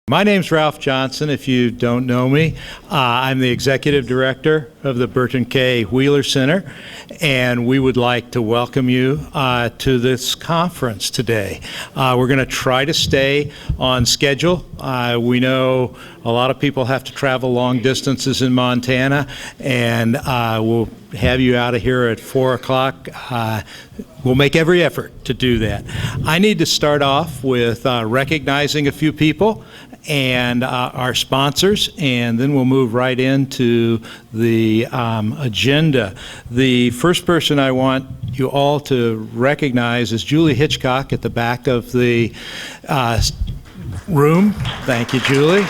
My name's Ralph Johnson, if you don't know me. I'm the Executive Director of the Burton K. Wheeler Center, and we would like to welcome you to this conference today. We're going to try to stay on schedule. We know a lot of people have to travel long distances in Montana, and we'll have you out of here at 4 o'clock. We'll make every effort to do that. I need to start off with recognizing a few people and our sponsors, and then we'll move right into the agenda. The first person I want you all to recognize is Julie Hitchcock at the back of the room. Thank you, Julie.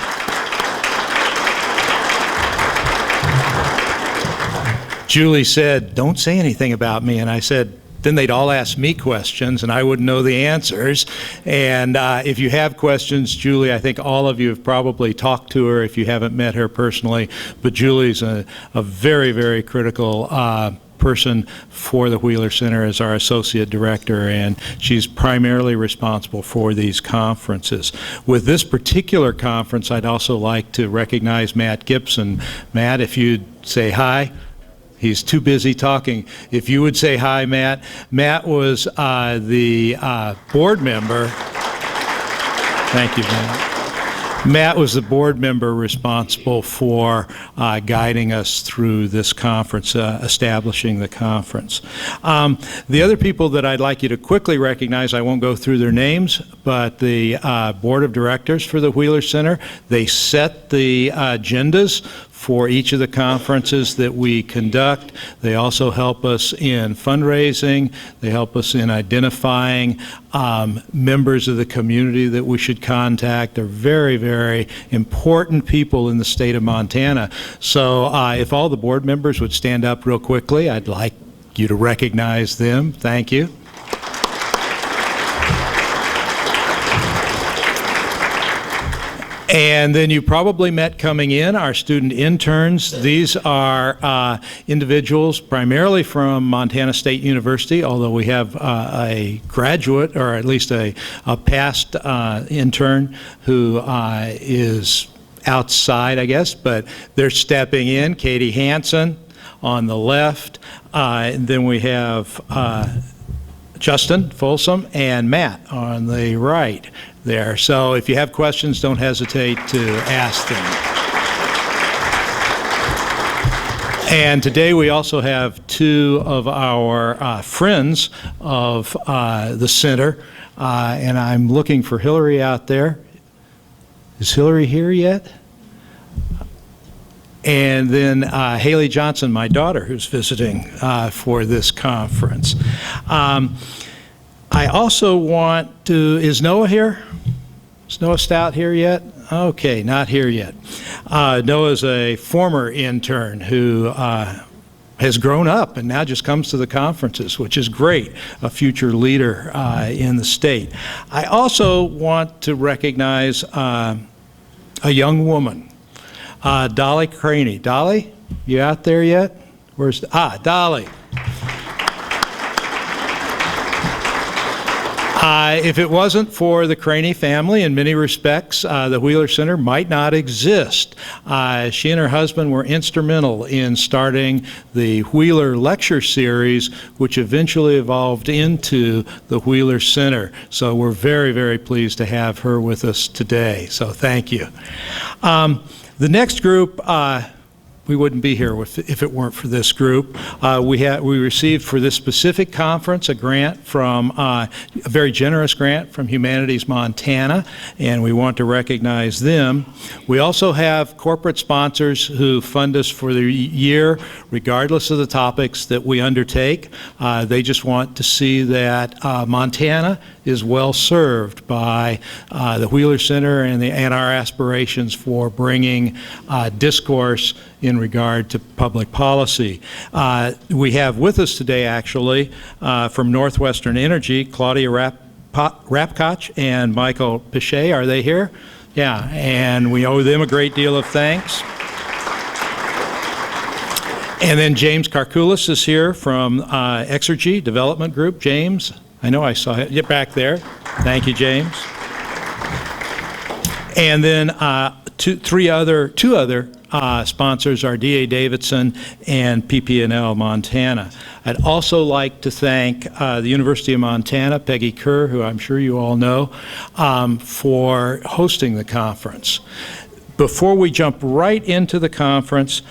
Julie said, "Don't say anything about me," and I said, then they'd all ask me questions and I wouldn't know the answers. And if you have questions, Julie, I think all of you have probably talked to her if you haven't met her personally, but Julie's a very, very critical person for the Wheeler Center as our Associate Director, and she's primarily responsible for these conferences. With this particular conference, I'd also like to recognize Matt Gibson. Matt, if you'd say hi. He's too busy talking. If you would say hi, Matt. Matt was the board member. Thank you, Matt. Matt was the board member responsible for guiding us through this conference, establishing the conference. The other people that I'd like you to quickly recognize, I won't go through their names, but the board of directors for the Wheeler Center, they set the agendas for each of the conferences that we conduct. They also help us in fundraising. They help us in identifying members of the community that we should contact. They're very, very important people in the state of Montana. So if all the board members would stand up real quickly, I'd like you to recognize them. Thank you. And then you probably met coming in our student interns. These are individuals primarily from Montana State University, although we have a graduate, or at least a past intern who is outside, I guess, but they're stepping in. Katie Hansen on the left. And then we have Justin Folsom and Matt on the right there. So if you have questions, don't hesitate to ask them. And today we also have two of our friends of the center, and I'm looking for Hillary out there. Is Hillary here yet? And then Haley Johnson, my daughter, who's visiting for this conference. I also want to, is Noah here? Is Noah Stout here yet? Okay, not here yet. Noah's a former intern who has grown up and now just comes to the conferences, which is great, a future leader in the state. I also want to recognize a young woman, Dolly Craney. Dolly, you out there yet? Where's, Dolly. If it wasn't for the Craney family, in many respects, the Wheeler Center might not exist. She and her husband were instrumental in starting the Wheeler Lecture Series, which eventually evolved into the Wheeler Center. So we're very, very pleased to have her with us today. So thank you. The next group, we wouldn't be here if it weren't for this group. We received for this specific conference a grant from, a very generous grant from Humanities Montana, and we want to recognize them. We also have corporate sponsors who fund us for the year, regardless of the topics that we undertake. They just want to see that Montana is well served by the Wheeler Center and our aspirations for bringing discourse in regard to public policy. We have with us today, actually, from Northwestern Energy, Claudia Rapkoch and Michael Pichet. Are they here? Yeah, and we owe them a great deal of thanks. And then James Karkoulis is here from Exergy Development Group. James, I know I saw it. Get back there. Thank you, James. And then two other sponsors are D.A. Davidson and PP&L Montana. I'd also like to thank the University of Montana, Peggy Kerr, who I'm sure you all know, for hosting the conference. Before we jump right into the conference,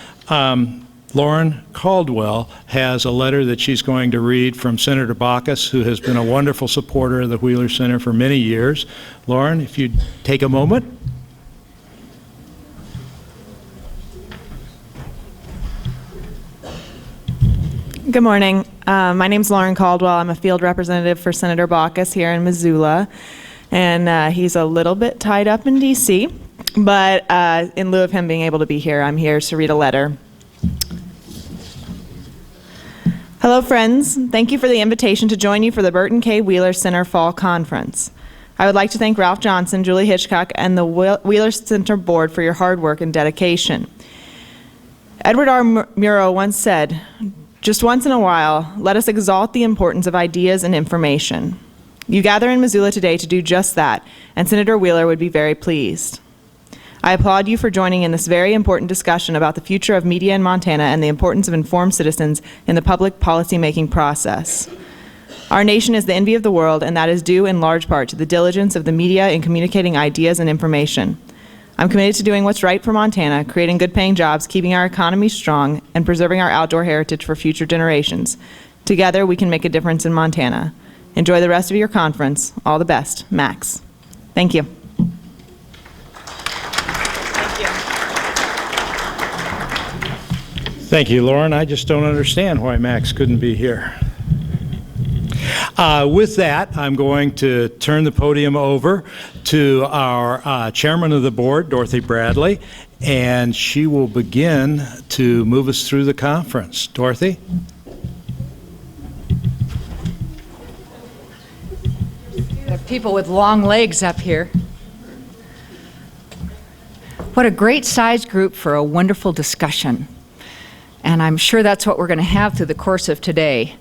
Lauren Caldwell has a letter that she's going to read from Senator Baucus, who has been a wonderful supporter of the Wheeler Center for many years. Lauren, if you'd take a moment. Good morning. My name's Lauren Caldwell. I'm a field representative for Senator Baucus here in Missoula, and he's a little bit tied up in D.C., but in lieu of him being able to be here, I'm here to read a letter. Hello, friends. Thank you for the invitation to join you for the Burton K. Wheeler Center Fall Conference. I would like to thank Ralph Johnson, Julie Hitchcock, and the Wheeler Center Board for your hard work and dedication. Edward R. Murrow once said, "Just once in a while, let us exalt the importance of ideas and information." You gather in Missoula today to do just that, and Senator Wheeler would be very pleased. I applaud you for joining in this very important discussion about the future of media in Montana and the importance of informed citizens in the public policy-making process. Our nation is the envy of the world, and that is due in large part to the diligence of the media in communicating ideas and information. I'm committed to doing what's right for Montana, creating good-paying jobs, keeping our economy strong, and preserving our outdoor heritage for future generations. Together, we can make a difference in Montana. Enjoy the rest of your conference. All the best. Max. Thank you. Thank you, Lauren. I just don't understand why Max couldn't be here. With that, I'm going to turn the podium over to our chairman of the board, Dorothy Bradley, and she will begin to move us through the conference. Dorothy? We have people with long legs up here. What a great size group for a wonderful discussion. And I'm sure that's what we're going to have through the course of today.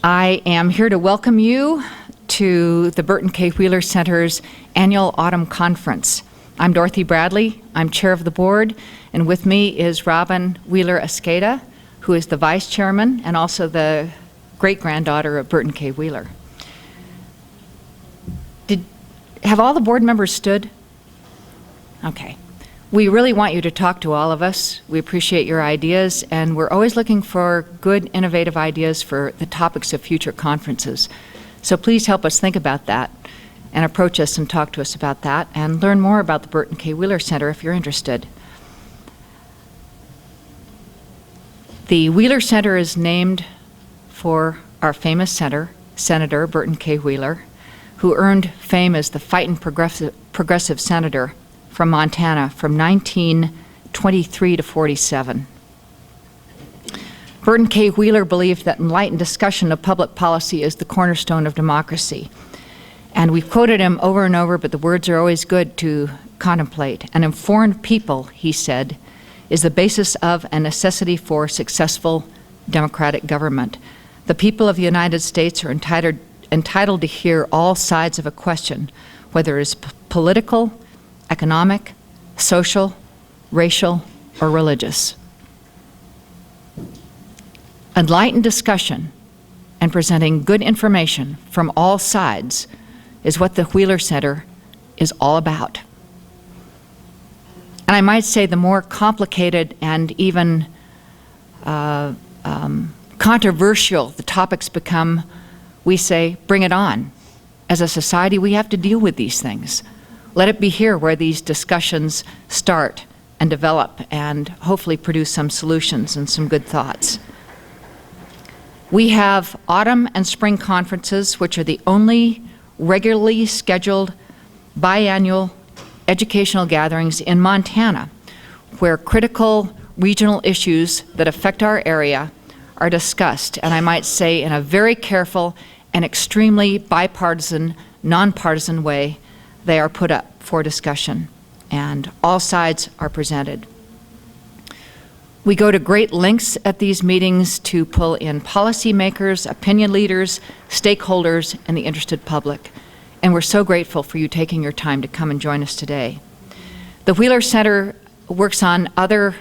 I am here to welcome you to the Burton K. Wheeler Center's annual autumn conference. I'm Dorothy Bradley. I'm chair of the board, and with me is Robin Wheeler Escada, who is the vice chairman and also the great-granddaughter of Burton K. Wheeler. Have all the board members stood? Okay. We really want you to talk to all of us. We appreciate your ideas, and we're always looking for good, innovative ideas for the topics of future conferences. So please help us think about that and approach us and talk to us about that and learn more about the Burton K. Wheeler Center if you're interested. The Wheeler Center is named for our famous Senator Burton K. Wheeler, who earned fame as the fightin' progressive senator from Montana from 1923 to 47. Burton K. Wheeler believed that enlightened discussion of public policy is the cornerstone of democracy. And we've quoted him over and over, but the words are always good to contemplate. An informed people, he said, is the basis of and necessity for successful democratic government. The people of the United States are entitled to hear all sides of a question, whether it's political, economic, social, racial, or religious. Enlightened discussion and presenting good information from all sides is what the Wheeler Center is all about. And And I might say the more complicated and even controversial the topics become, we say, bring it on. As a society, we have to deal with these things. Let it be here where these discussions start and develop and hopefully produce some solutions and some good thoughts. We have autumn and spring conferences, which are the only regularly scheduled biannual educational gatherings in Montana, where critical regional issues that affect our area are discussed, and I might say in a very careful and extremely bipartisan, nonpartisan way. They are put up for discussion, and all sides are presented. We go to great lengths at these meetings to pull in policymakers, opinion leaders, stakeholders, and the interested public. And we're so grateful for you taking your time to come and join us today. The Wheeler Center works on other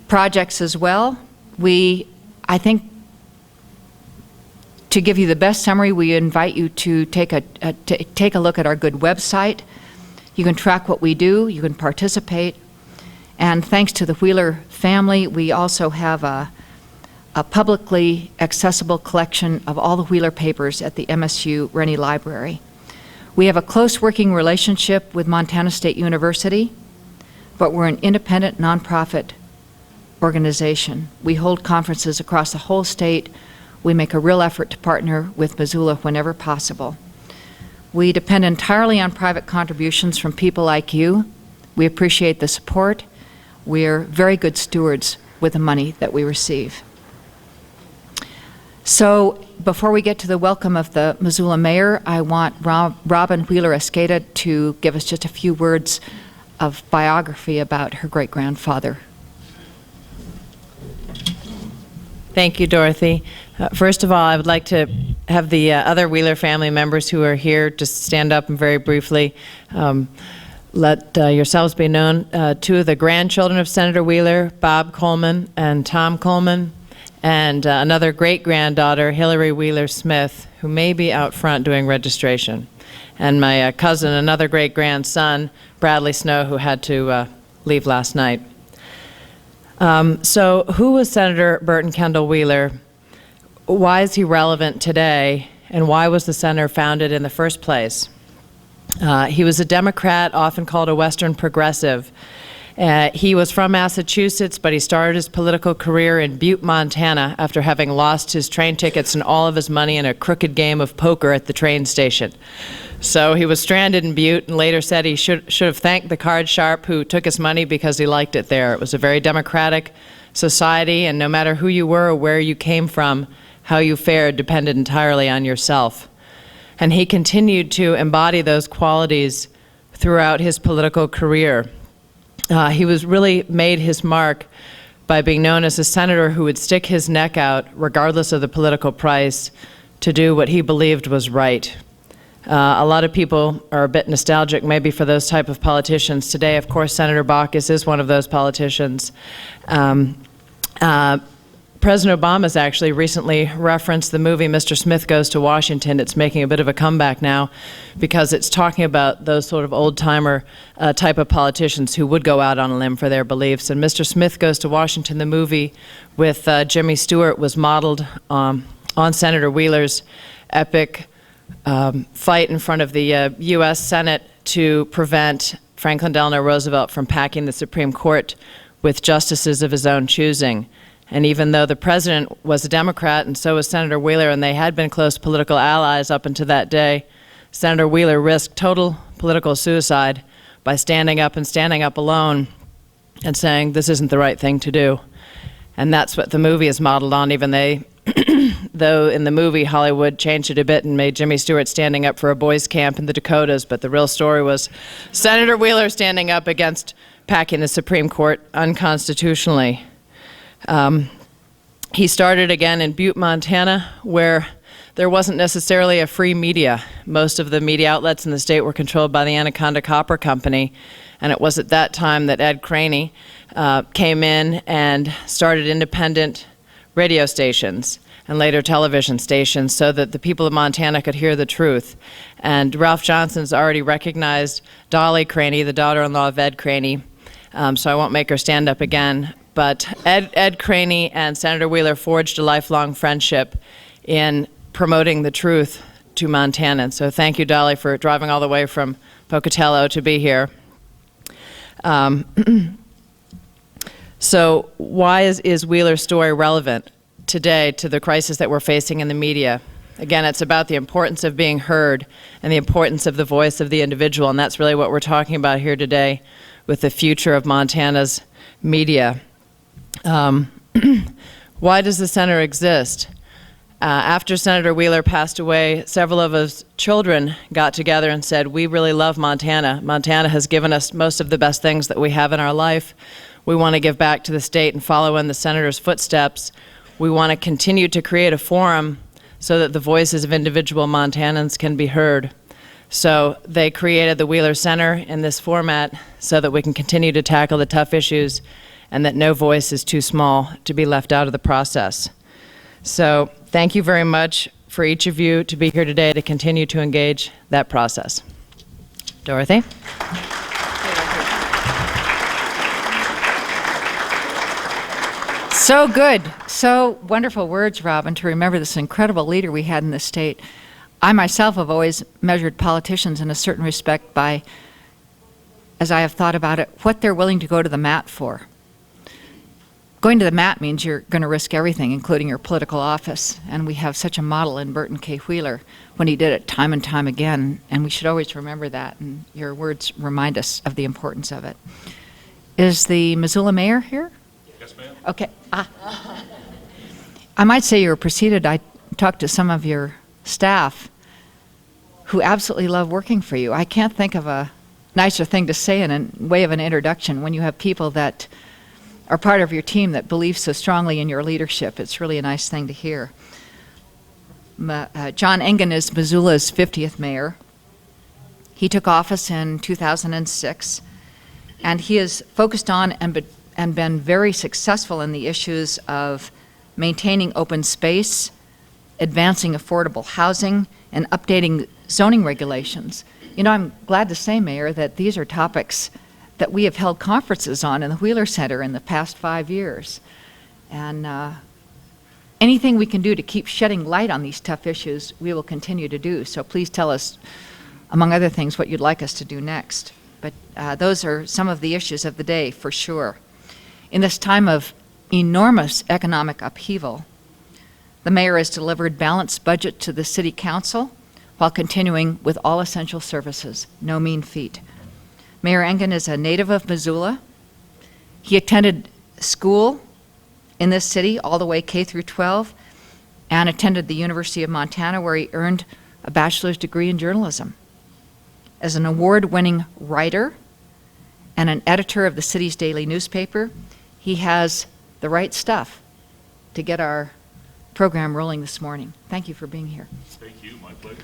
projects as well. I think, to give you the best summary, we invite you to take a look at our good website. You can track what we do, you can participate, and thanks to the Wheeler family, we also have a publicly accessible collection of all the Wheeler papers at the MSU Rennie Library. We have a close working relationship with Montana State University, but we're an independent nonprofit organization. We hold conferences across the whole state. We make a real effort to partner with Missoula whenever possible. We depend entirely on private contributions from people like you. We appreciate the support. We're very good stewards with the money that we receive. So before we get to the welcome of the Missoula mayor, I want Robin Wheeler Escada to give us just a few words of biography about her great-grandfather. Thank you, Dorothy. First of all, I would like to have the other Wheeler family members who are here just stand up and very briefly let yourselves be known. Two of the grandchildren of Senator Wheeler, Bob Coleman and Tom Coleman, and another great-granddaughter, Hillary Wheeler Smith, who may be out front doing registration. And my cousin, another great-grandson, Bradley Snow, who had to leave last night. So who was Senator Burton Kendall Wheeler? Why is he relevant today? And why was the center founded in the first place? He was a Democrat, often called a Western progressive. He was from Massachusetts, but he started his political career in Butte, Montana, after having lost his train tickets and all of his money in a crooked game of poker at the train station. So he was stranded in Butte and later said he should have thanked the card sharp who took his money because he liked it there. It was a very democratic society, and no matter who you were or where you came from, how you fared depended entirely on yourself. And he continued to embody those qualities throughout his political career. He was really made his mark by being known as a senator who would stick his neck out, regardless of the political price, to do what he believed was right. A lot of people are a bit nostalgic maybe for those type of politicians. Today, of course, Senator Baucus is one of those politicians. President Obama's actually recently referenced the movie Mr. Smith Goes to Washington. It's making a bit of a comeback now because it's talking about those sort of old-timer type of politicians who would go out on a limb for their beliefs. And Mr. Smith Goes to Washington, the movie with Jimmy Stewart, was modeled on Senator Wheeler's epic fight in front of the U.S. Senate to prevent Franklin Delano Roosevelt from packing the Supreme Court with justices of his own choosing. And even though the president was a Democrat and so was Senator Wheeler, and they had been close political allies up until that day, Senator Wheeler risked total political suicide by standing up alone and saying, this isn't the right thing to do. And that's what the movie is modeled on, even though in the movie Hollywood changed it a bit and made Jimmy Stewart standing up for a boys' camp in the Dakotas, but the real story was Senator Wheeler standing up against packing the Supreme Court unconstitutionally. He started again in Butte, Montana, where there wasn't necessarily a free media. Most of the media outlets in the state were controlled by the Anaconda Copper Company, and it was at that time that Ed Craney came in and started independent radio stations and later television stations so that the people of Montana could hear the truth. And Ralph Johnson's already recognized Dolly Craney, the daughter-in-law of Ed Craney, so I won't make her stand up again. But Ed Craney and Senator Wheeler forged a lifelong friendship in promoting the truth to Montanans. So thank you, Dolly, for driving all the way from Pocatello to be here. So why is Wheeler's story relevant today to the crisis that we're facing in the media? Again, it's about the importance of being heard and the importance of the voice of the individual, and that's really what we're talking about here today with the future of Montana's media. Why does the center exist? After Senator Wheeler passed away, several of us children got together and said, we really love Montana. Montana has given us most of the best things that we have in our life. We want to give back to the state and follow in the senator's footsteps. We want to continue to create a forum so that the voices of individual Montanans can be heard. So they created the Wheeler Center in this format so that we can continue to tackle the tough issues and that no voice is too small to be left out of the process. So thank you very much for each of you to be here today to continue to engage that process. Dorothy? So good. So wonderful words, Robin, to remember this incredible leader we had in the state. I myself have always measured politicians in a certain respect by, as I have thought about it, what they're willing to go to the mat for. Going to the mat means you're going to risk everything, including your political office. And we have such a model in Burton K. Wheeler when he did it time and time again. And we should always remember that. And your words remind us of the importance of it. Is the Missoula mayor here? Yes, ma'am. Okay. I might say you were preceded. I talked to some of your staff who absolutely love working for you. I can't think of a nicer thing to say in a way of an introduction when you have people that are part of your team that believe so strongly in your leadership. It's really a nice thing to hear. John Engen is Missoula's 50th mayor. He took office in 2006, and he has focused on and been very successful in the issues of maintaining open space, advancing affordable housing, and updating zoning regulations. You know, I'm glad to say, Mayor, that these are topics that we have held conferences on in the Wheeler Center in the past 5 years. And anything we can do to keep shedding light on these tough issues, we will continue to do. So please tell us, among other things, what you'd like us to do next. But those are some of the issues of the day, for sure. In this time of enormous economic upheaval, the mayor has delivered balanced budget to the city council while continuing with all essential services. No mean feat. Mayor Engen is a native of Missoula. He attended school in this city all the way K through 12 and attended the University of Montana, where he earned a bachelor's degree in journalism. As an award-winning writer and an editor of the city's daily newspaper, he has the right stuff to get our program rolling this morning. Thank you for being here. Thank you. My pleasure.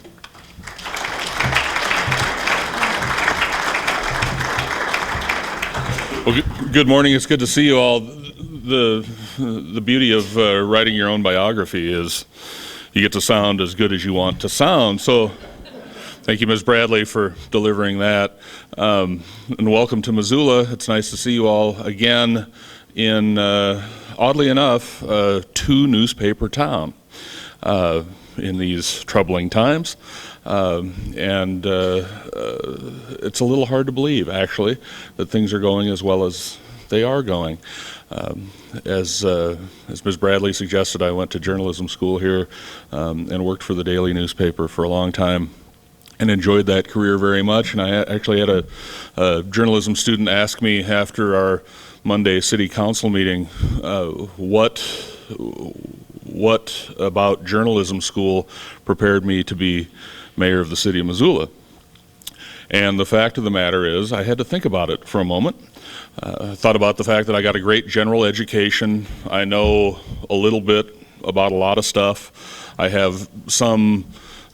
Well, good morning. It's good to see you all. The beauty of writing your own biography is you get to sound as good as you want to sound. So thank you, Ms. Bradley, for delivering that. And welcome to Missoula. It's nice to see you all again in, oddly enough, a two-newspaper town in these troubling times. It's a little hard to believe, actually, that things are going as well as they are going. As Ms. Bradley suggested, I went to journalism school here and worked for the daily newspaper for a long time and enjoyed that career very much. And I actually had a journalism student ask me after our Monday city council meeting, what about journalism school prepared me to be mayor of the city of Missoula. And the fact of the matter is, I had to think about it for a moment. I thought about the fact that I got a great general education. I know a little bit about a lot of stuff. I have some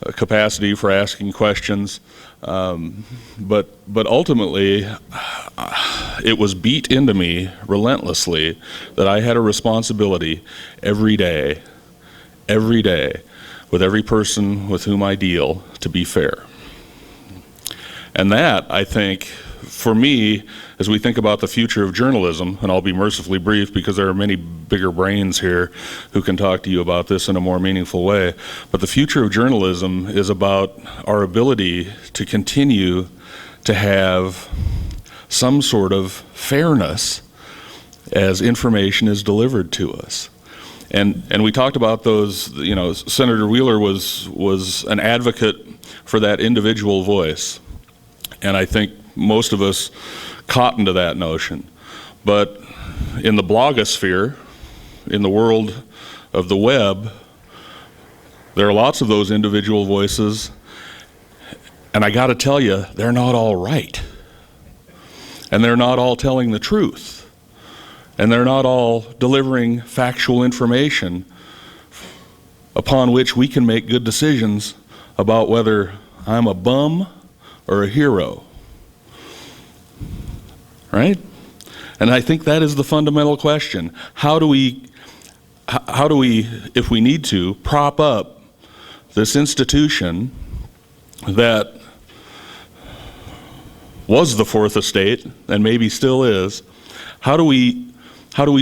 capacity for asking questions. But ultimately, it was beat into me relentlessly that I had a responsibility every day, with every person with whom I deal, to be fair. And that, I think, for me, as we think about the future of journalism, and I'll be mercifully brief because there are many bigger brains here who can talk to you about this in a more meaningful way, but the future of journalism is about our ability to continue to have some sort of fairness as information is delivered to us. And we talked about those, you know, Senator Wheeler was an advocate for that individual voice. And I think most of us cotton to that notion. But in the blogosphere, in the world of the web, there are lots of those individual voices, and I got to tell you, they're not all right. And they're not all telling the truth. And they're not all delivering factual information upon which we can make good decisions about whether I'm a bum or a hero. Right? And I think that is the fundamental question. How do we, if we need to, prop up this institution that was the Fourth Estate and maybe still is? How do we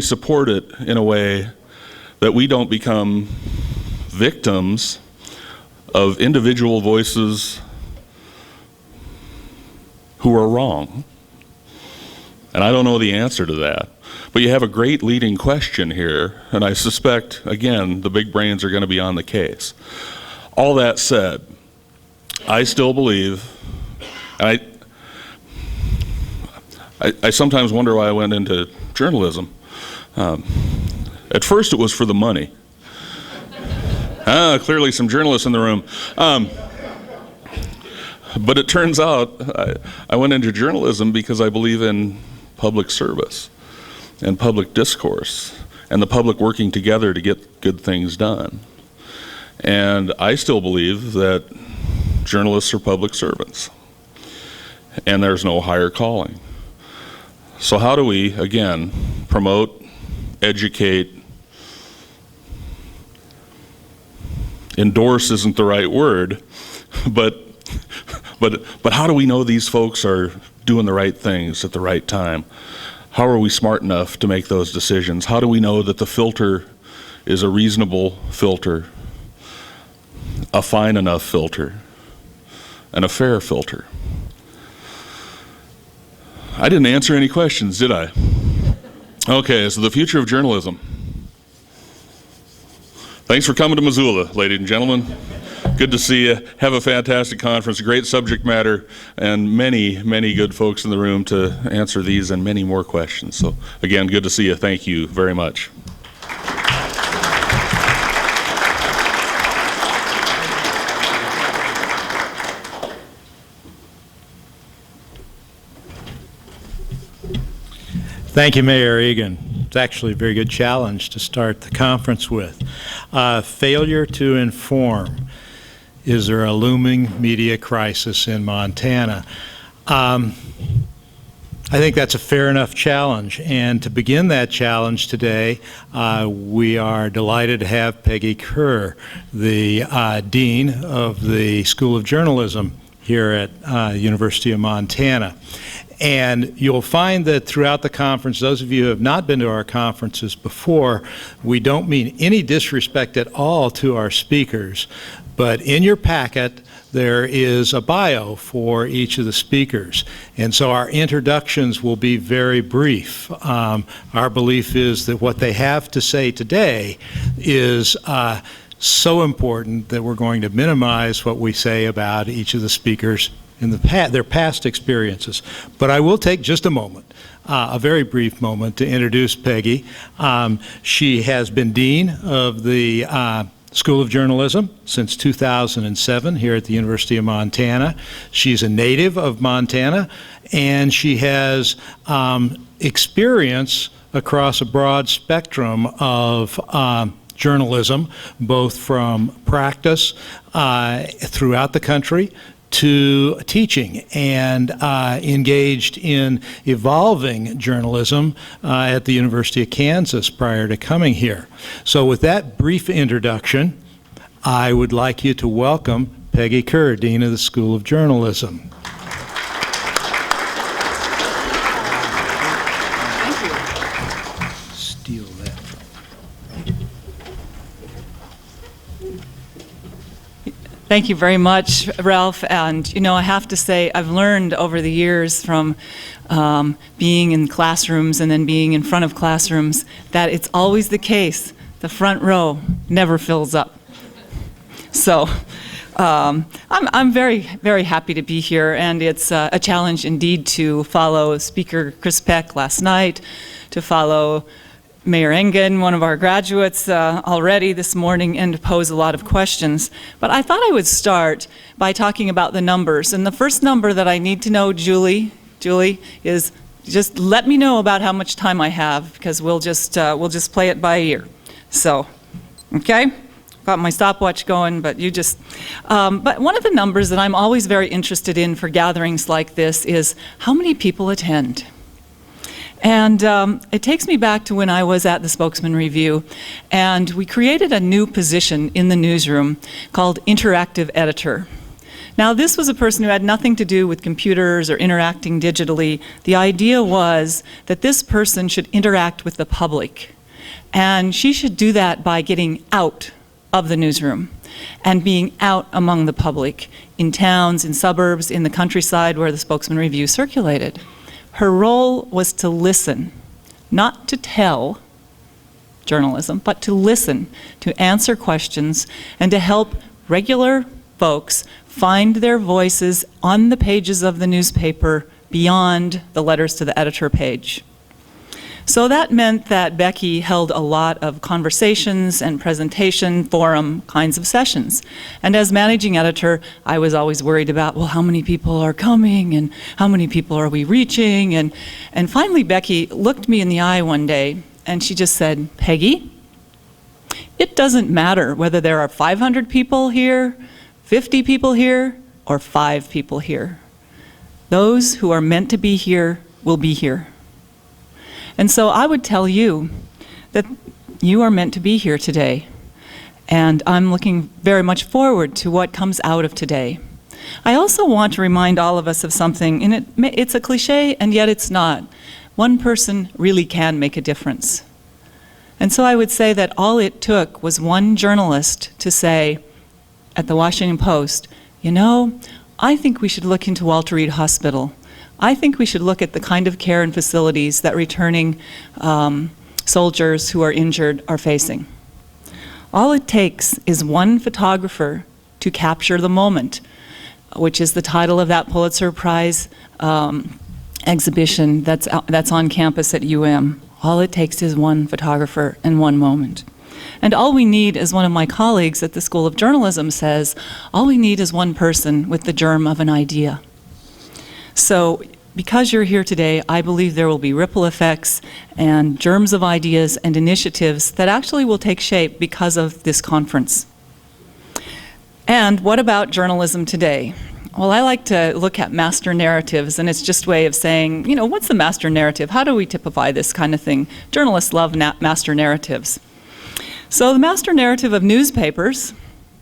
support it in a way that we don't become victims of individual voices who are wrong? And I don't know the answer to that. But you have a great leading question here, and I suspect, again, the big brains are going to be on the case. All that said, I still believe, and I sometimes wonder why I went into journalism. At first it was for the money. Clearly some journalists in the room. But it turns out I went into journalism because I believe in public service and public discourse and the public working together to get good things done. And I still believe that journalists are public servants and there's no higher calling. So how do we, again, promote, educate, endorse isn't the right word, but how do we know these folks are doing the right things at the right time? How are we smart enough to make those decisions? How do we know that the filter is a reasonable filter, a fine enough filter, and a fair filter? I didn't answer any questions, did I? Okay, so the future of journalism. Thanks for coming to Missoula, ladies and gentlemen. Good to see you. Have a fantastic conference, great subject matter, and many, many good folks in the room to answer these and many more questions. So again, good to see you. Thank you very much. Thank you, Mayor Egan. It's actually a very good challenge to start the conference with. Failure to inform. Is there a looming media crisis in Montana? I think that's a fair enough challenge. And to begin that challenge today, we are delighted to have Peggy Kerr, the Dean of the School of Journalism here at University of Montana. And you'll find that throughout the conference, those of you who have not been to our conferences before, we don't mean any disrespect at all to our speakers, but in your packet there is a bio for each of the speakers. And so our introductions will be very brief. Our belief is that what they have to say today is so important that we're going to minimize what we say about each of the speakers in their past experiences. But I will take just a moment, a very brief moment, to introduce Peggy. She has been Dean of the School of Journalism since 2007 here at the University of Montana. She's a native of Montana, and she has experience across a broad spectrum of journalism, both from practice throughout the country to teaching, and engaged in evolving journalism at the University of Kansas prior to coming here. So with that brief introduction, I would like you to welcome Peggy Kerr, Dean of the School of Journalism. Thank you very much, Ralph. And, you know, I have to say, I've learned over the years from being in classrooms and then being in front of classrooms that it's always the case. The front row never fills up. So I'm very, very happy to be here, and it's a challenge indeed to follow Speaker Chris Peck last night, to follow Mayor Engen, one of our graduates, already this morning, and to pose a lot of questions. But I thought I would start by talking about the numbers. And the first number that I need to know, Julie, is just let me know about how much time I have, because we'll just play it by ear. So, okay? Got my stopwatch going, but you just, but one of the numbers that I'm always very interested in for gatherings like this is how many people attend. And it takes me back to when I was at the Spokesman Review, and we created a new position in the newsroom called interactive editor. Now, this was a person who had nothing to do with computers or interacting digitally. The idea was that this person should interact with the public, and she should do that by getting out of the newsroom and being out among the public in towns, in suburbs, in the countryside where the Spokesman Review circulated. Her role was to listen, not to tell journalism, but to listen, to answer questions, and to help regular folks find their voices on the pages of the newspaper beyond the letters to the editor page. So that meant that Becky held a lot of conversations and presentation forum kinds of sessions. And as managing editor, I was always worried about, well, how many people are coming and how many people are we reaching? And finally, Becky looked me in the eye one day and she just said, Peggy, it doesn't matter whether there are 500 people here, 50 people here, or 5 people here. Those who are meant to be here will be here. And so I would tell you that you are meant to be here today, and I'm looking very much forward to what comes out of today. I also want to remind all of us of something, and it's a cliche, and yet it's not. One person really can make a difference. And so I would say that all it took was one journalist to say at the Washington Post, you know, I think we should look into Walter Reed Hospital. I think we should look at the kind of care and facilities that returning soldiers who are injured are facing. All it takes is one photographer to capture the moment, which is the title of that Pulitzer Prize exhibition that's on campus at UM. All it takes is one photographer and one moment. And all we need, as one of my colleagues at the School of Journalism says, all we need is one person with the germ of an idea. So because you're here today, I believe there will be ripple effects and germs of ideas and initiatives that actually will take shape because of this conference. And what about journalism today? Well, I like to look at master narratives, and it's just a way of saying, you know, what's the master narrative? How do we typify this kind of thing? Journalists love master narratives. So the master narrative of newspapers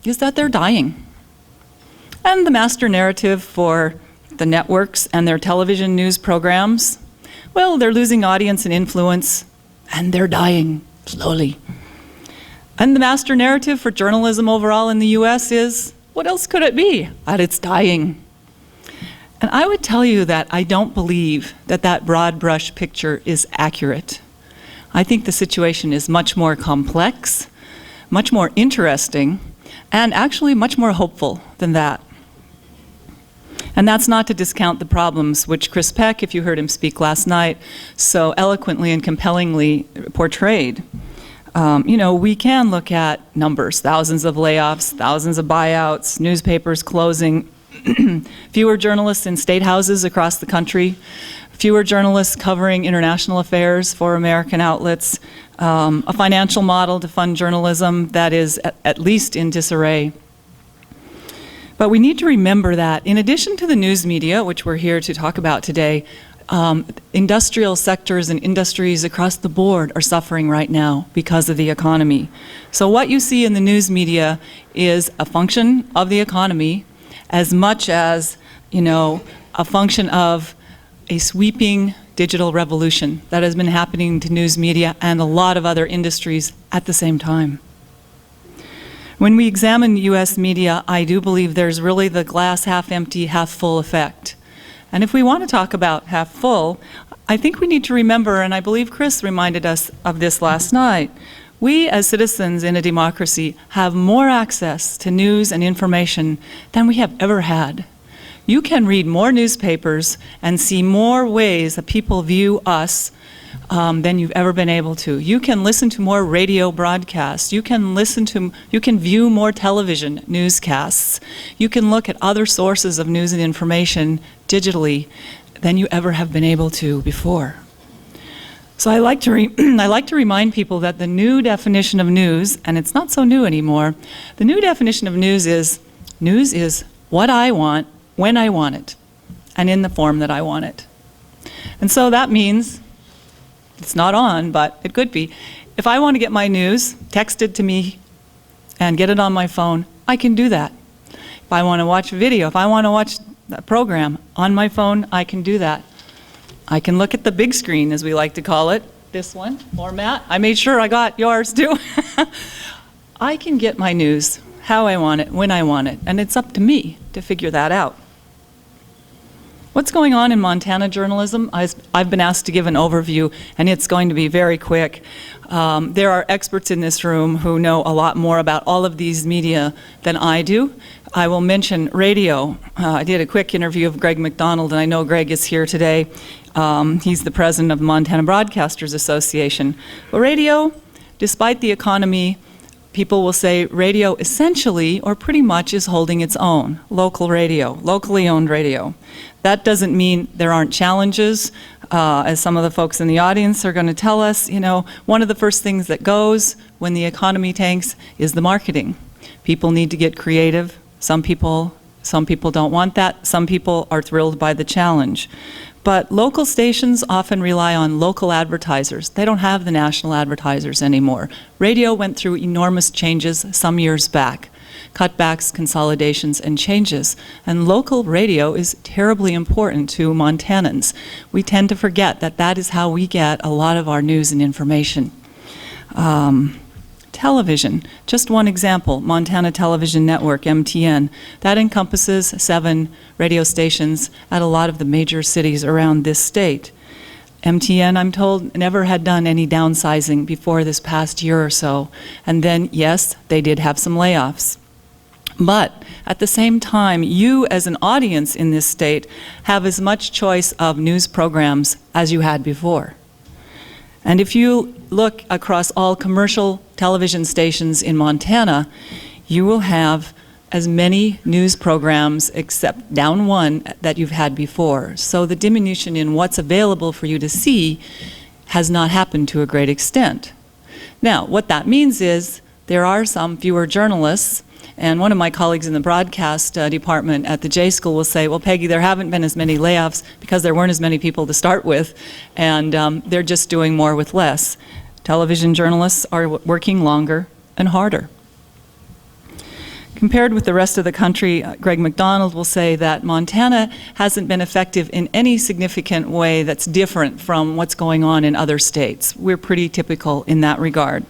is that they're dying. And the master narrative for the networks and their television news programs, well, they're losing audience and influence, and they're dying slowly. And the master narrative for journalism overall in the US is, what else could it be? That it's dying. And I would tell you that I don't believe that that broad brush picture is accurate. I think the situation is much more complex, much more interesting, and actually much more hopeful than that. And that's not to discount the problems which Chris Peck, if you heard him speak last night, so eloquently and compellingly portrayed. You know, we can look at numbers, thousands of layoffs, thousands of buyouts, newspapers closing, fewer journalists in state houses across the country, fewer journalists covering international affairs for American outlets, a financial model to fund journalism that is at least in disarray. But we need to remember that in addition to the news media, which we're here to talk about today, industrial sectors and industries across the board are suffering right now because of the economy. So what you see in the news media is a function of the economy as much as, you know, a function of a sweeping digital revolution that has been happening to news media and a lot of other industries at the same time. When we examine U.S. media, I do believe there's really the glass half empty, half full effect. And if we want to talk about half full, I think we need to remember, and I believe Chris reminded us of this last night, we as citizens in a democracy have more access to news and information than we have ever had. You can read more newspapers and see more ways that people view us than you've ever been able to. You can listen to more radio broadcasts. You can view more television newscasts. You can look at other sources of news and information digitally than you ever have been able to before. So I like to remind people that the new definition of news, and it's not so new anymore, the new definition of news is what I want, when I want it, and in the form that I want it. And so that means, it's not on, but it could be, if I want to get my news texted to me and get it on my phone, I can do that. If I want to watch a video, if I want to watch a program on my phone, I can do that. I can look at the big screen, as we like to call it, this one, or Matt, I made sure I got yours too. I can get my news how I want it, when I want it, and it's up to me to figure that out. What's going on in Montana journalism? I've been asked to give an overview, and it's going to be very quick. There are experts in this room who know a lot more about all of these media than I do. I will mention radio. I did a quick interview of Greg McDonald, and I know Greg is here today. He's the president of the Montana Broadcasters Association. But radio, despite the economy, people will say radio essentially, or pretty much, is holding its own. Local radio, locally owned radio. That doesn't mean there aren't challenges. As some of the folks in the audience are going to tell us, one of the first things that goes when the economy tanks is the marketing. People need to get creative. Some people don't want that. Some people are thrilled by the challenge. But local stations often rely on local advertisers. They don't have the national advertisers anymore. Radio went through enormous changes some years back. Cutbacks, consolidations, and changes. And local radio is terribly important to Montanans. We tend to forget that that is how we get a lot of our news and information. Television, just one example, Montana Television Network, MTN, that encompasses 7 radio stations at a lot of the major cities around this state. MTN, I'm told, never had done any downsizing before this past year or so. And then, yes, they did have some layoffs. But at the same time, you as an audience in this state have as much choice of news programs as you had before. And if you look across all commercial television stations in Montana, you will have as many news programs, except down one, that you've had before. So the diminution in what's available for you to see has not happened to a great extent. Now, what that means is there are some fewer journalists. And one of my colleagues in the broadcast department at the J School will say, well, Peggy, there haven't been as many layoffs because there weren't as many people to start with, and they're just doing more with less. Television journalists are working longer and harder. Compared with the rest of the country, Greg McDonald will say that Montana hasn't been effective in any significant way that's different from what's going on in other states. We're pretty typical in that regard.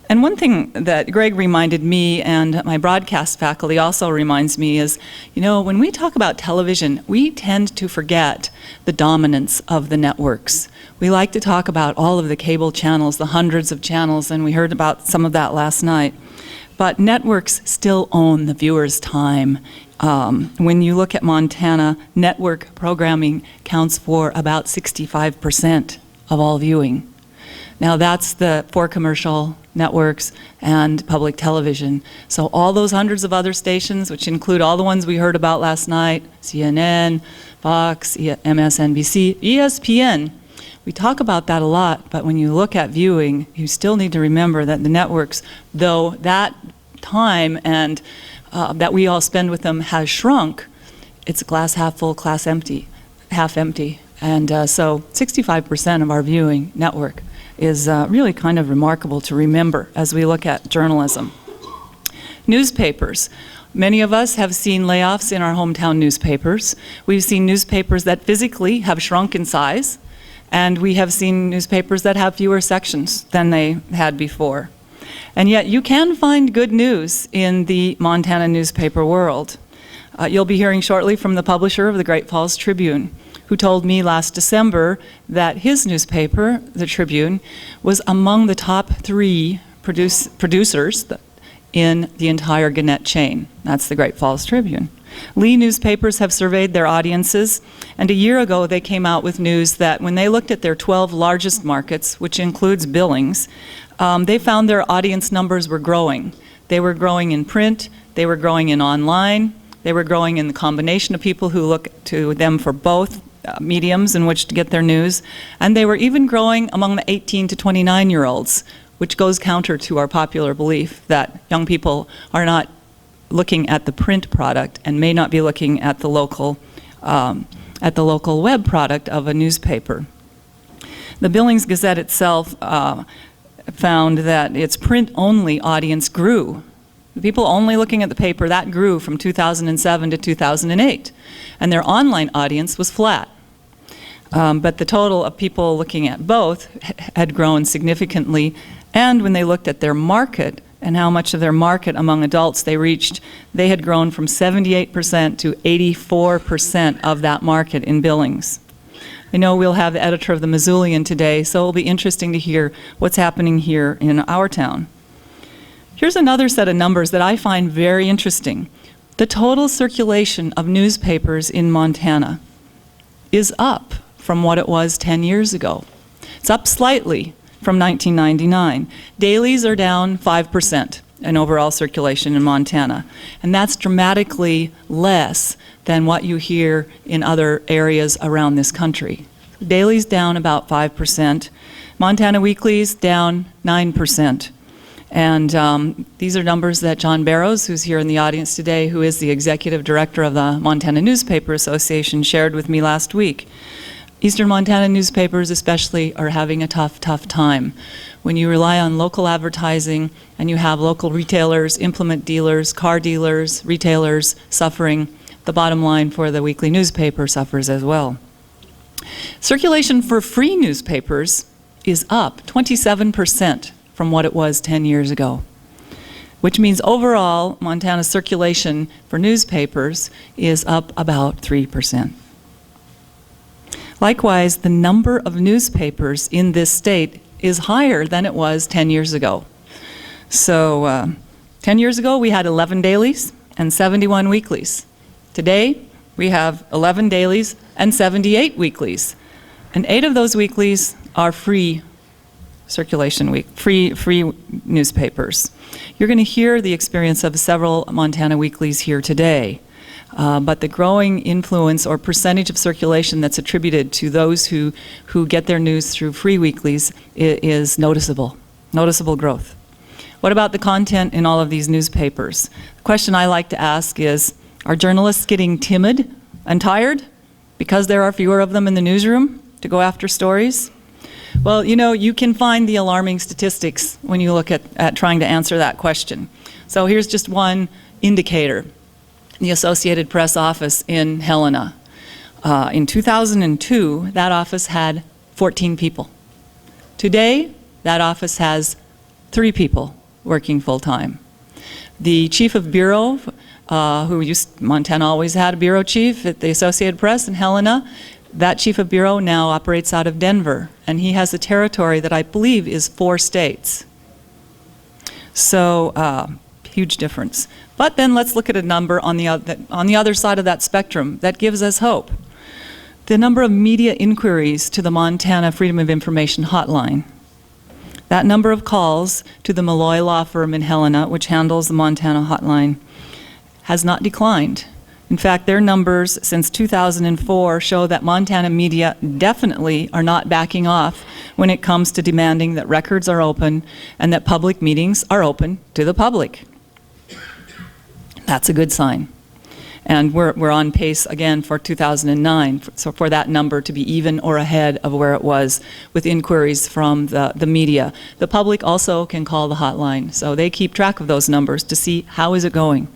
And one thing that Greg reminded me, and my broadcast faculty also reminds me, is, when we talk about television, we tend to forget the dominance of the networks. We like to talk about all of the cable channels, the hundreds of channels, and we heard about some of that last night. But networks still own the viewer's time. When you look at Montana, network programming counts for about 65% of all viewing. Now that's for commercial networks and public television. So all those hundreds of other stations, which include all the ones we heard about last night, CNN, Fox, MSNBC, ESPN, we talk about that a lot, but when you look at viewing, you still need to remember that the networks, though that time and that we all spend with them has shrunk, it's glass half full, glass empty, half empty. And so 65% of our viewing network is really kind of remarkable to remember as we look at journalism. Newspapers. Many of us have seen layoffs in our hometown newspapers. We've seen newspapers that physically have shrunk in size, and we have seen newspapers that have fewer sections than they had before. And yet you can find good news in the Montana newspaper world. You'll be hearing shortly from the publisher of the Great Falls Tribune, who told me last December that his newspaper, the Tribune, was among the top 3 producers in the entire Gannett chain. That's the Great Falls Tribune. Lee newspapers have surveyed their audiences, and a year ago they came out with news that when they looked at their 12 largest markets, which includes Billings, they found their audience numbers were growing. They were growing in print, they were growing in online, they were growing in the combination of people who look to them for both mediums in which to get their news, and they were even growing among the 18 to 29-year-olds, which goes counter to our popular belief that young people are not looking at the print product and may not be looking at the local web product of a newspaper. The Billings Gazette itself found that its print-only audience grew. The people only looking at the paper, that grew from 2007 to 2008, and their online audience was flat. But the total of people looking at both had grown significantly, and when they looked at their market and how much of their market among adults they reached, they had grown from 78% to 84% of that market in Billings. I know we'll have the editor of the Missoulian today, so it'll be interesting to hear what's happening here in our town. Here's another set of numbers that I find very interesting. The total circulation of newspapers in Montana is up from what it was 10 years ago. It's up slightly from 1999. Dailies are down 5% in overall circulation in Montana, and that's dramatically less than what you hear in other areas around this country. Dailies down about 5%. Montana Weeklies down 9%. And these are numbers that John Barrows, who's here in the audience today, who is the executive director of the Montana Newspaper Association, shared with me last week. Eastern Montana newspapers especially are having a tough time. When you rely on local advertising and you have local retailers, implement dealers, car dealers, retailers suffering, the bottom line for the weekly newspaper suffers as well. Circulation for free newspapers is up 27% from what it was 10 years ago, which means overall Montana's circulation for newspapers is up about 3%. Likewise, the number of newspapers in this state is higher than it was 10 years ago. So 10 years ago we had 11 dailies and 71 weeklies. Today we have 11 dailies and 78 weeklies. And 8 of those weeklies are free circulation week, free newspapers. You're going to hear the experience of several Montana weeklies here today. But the growing influence or percentage of circulation that's attributed to those who get their news through free weeklies is noticeable growth. What about the content in all of these newspapers? The question I like to ask is, are journalists getting timid and tired because there are fewer of them in the newsroom to go after stories? Well, you know, you can find the alarming statistics when you look at trying to answer that question. So here's just one indicator. The Associated Press office in Helena. In 2002, that office had 14 people. Today, that office has 3 people working full-time. The chief of bureau, Montana always had a bureau chief at the Associated Press in Helena. That chief of bureau now operates out of Denver, and he has a territory that I believe is 4 states. So, huge difference. But then let's look at a number on the other side of that spectrum that gives us hope. The number of media inquiries to the Montana Freedom of Information hotline. That number of calls to the Malloy law firm in Helena, which handles the Montana hotline, has not declined. In fact, their numbers since 2004 show that Montana media definitely are not backing off when it comes to demanding that records are open and that public meetings are open to the public. That's a good sign. And we're on pace again for 2009, so for that number to be even or ahead of where it was with inquiries from the media. The public also can call the hotline, so they keep track of those numbers to see how is it going.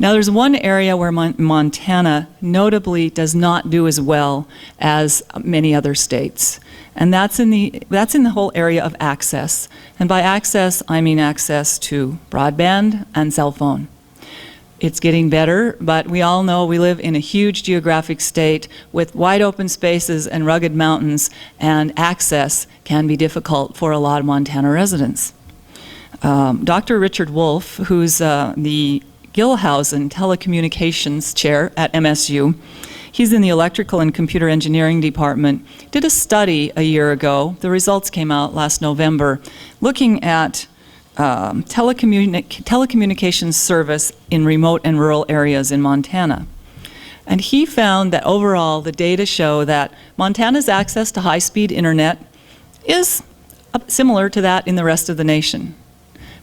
Now, there's one area where Montana notably does not do as well as many other states, and that's in the whole area of access. And by access, I mean access to broadband and cell phone. It's getting better, but we all know we live in a huge geographic state with wide open spaces and rugged mountains, and access can be difficult for a lot of Montana residents. Dr. Richard Wolf, who's the Gilhausen Telecommunications Chair at MSU, he's in the Electrical and Computer Engineering Department, did a study a year ago, the results came out last November, looking at telecommunications service in remote and rural areas in Montana. And he found that overall the data show that Montana's access to high-speed internet is similar to that in the rest of the nation.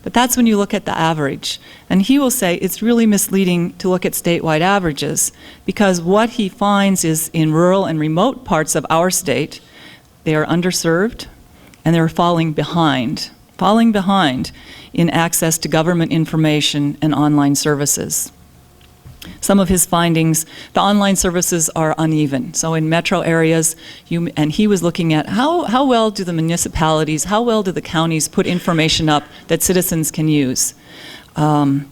But that's when you look at the average. And he will say it's really misleading to look at statewide averages, because what he finds is in rural and remote parts of our state, they are underserved and they're falling behind in access to government information and online services. Some of his findings, the online services are uneven. So in metro areas, and he was looking at how well do the municipalities, how well do the counties put information up that citizens can use. And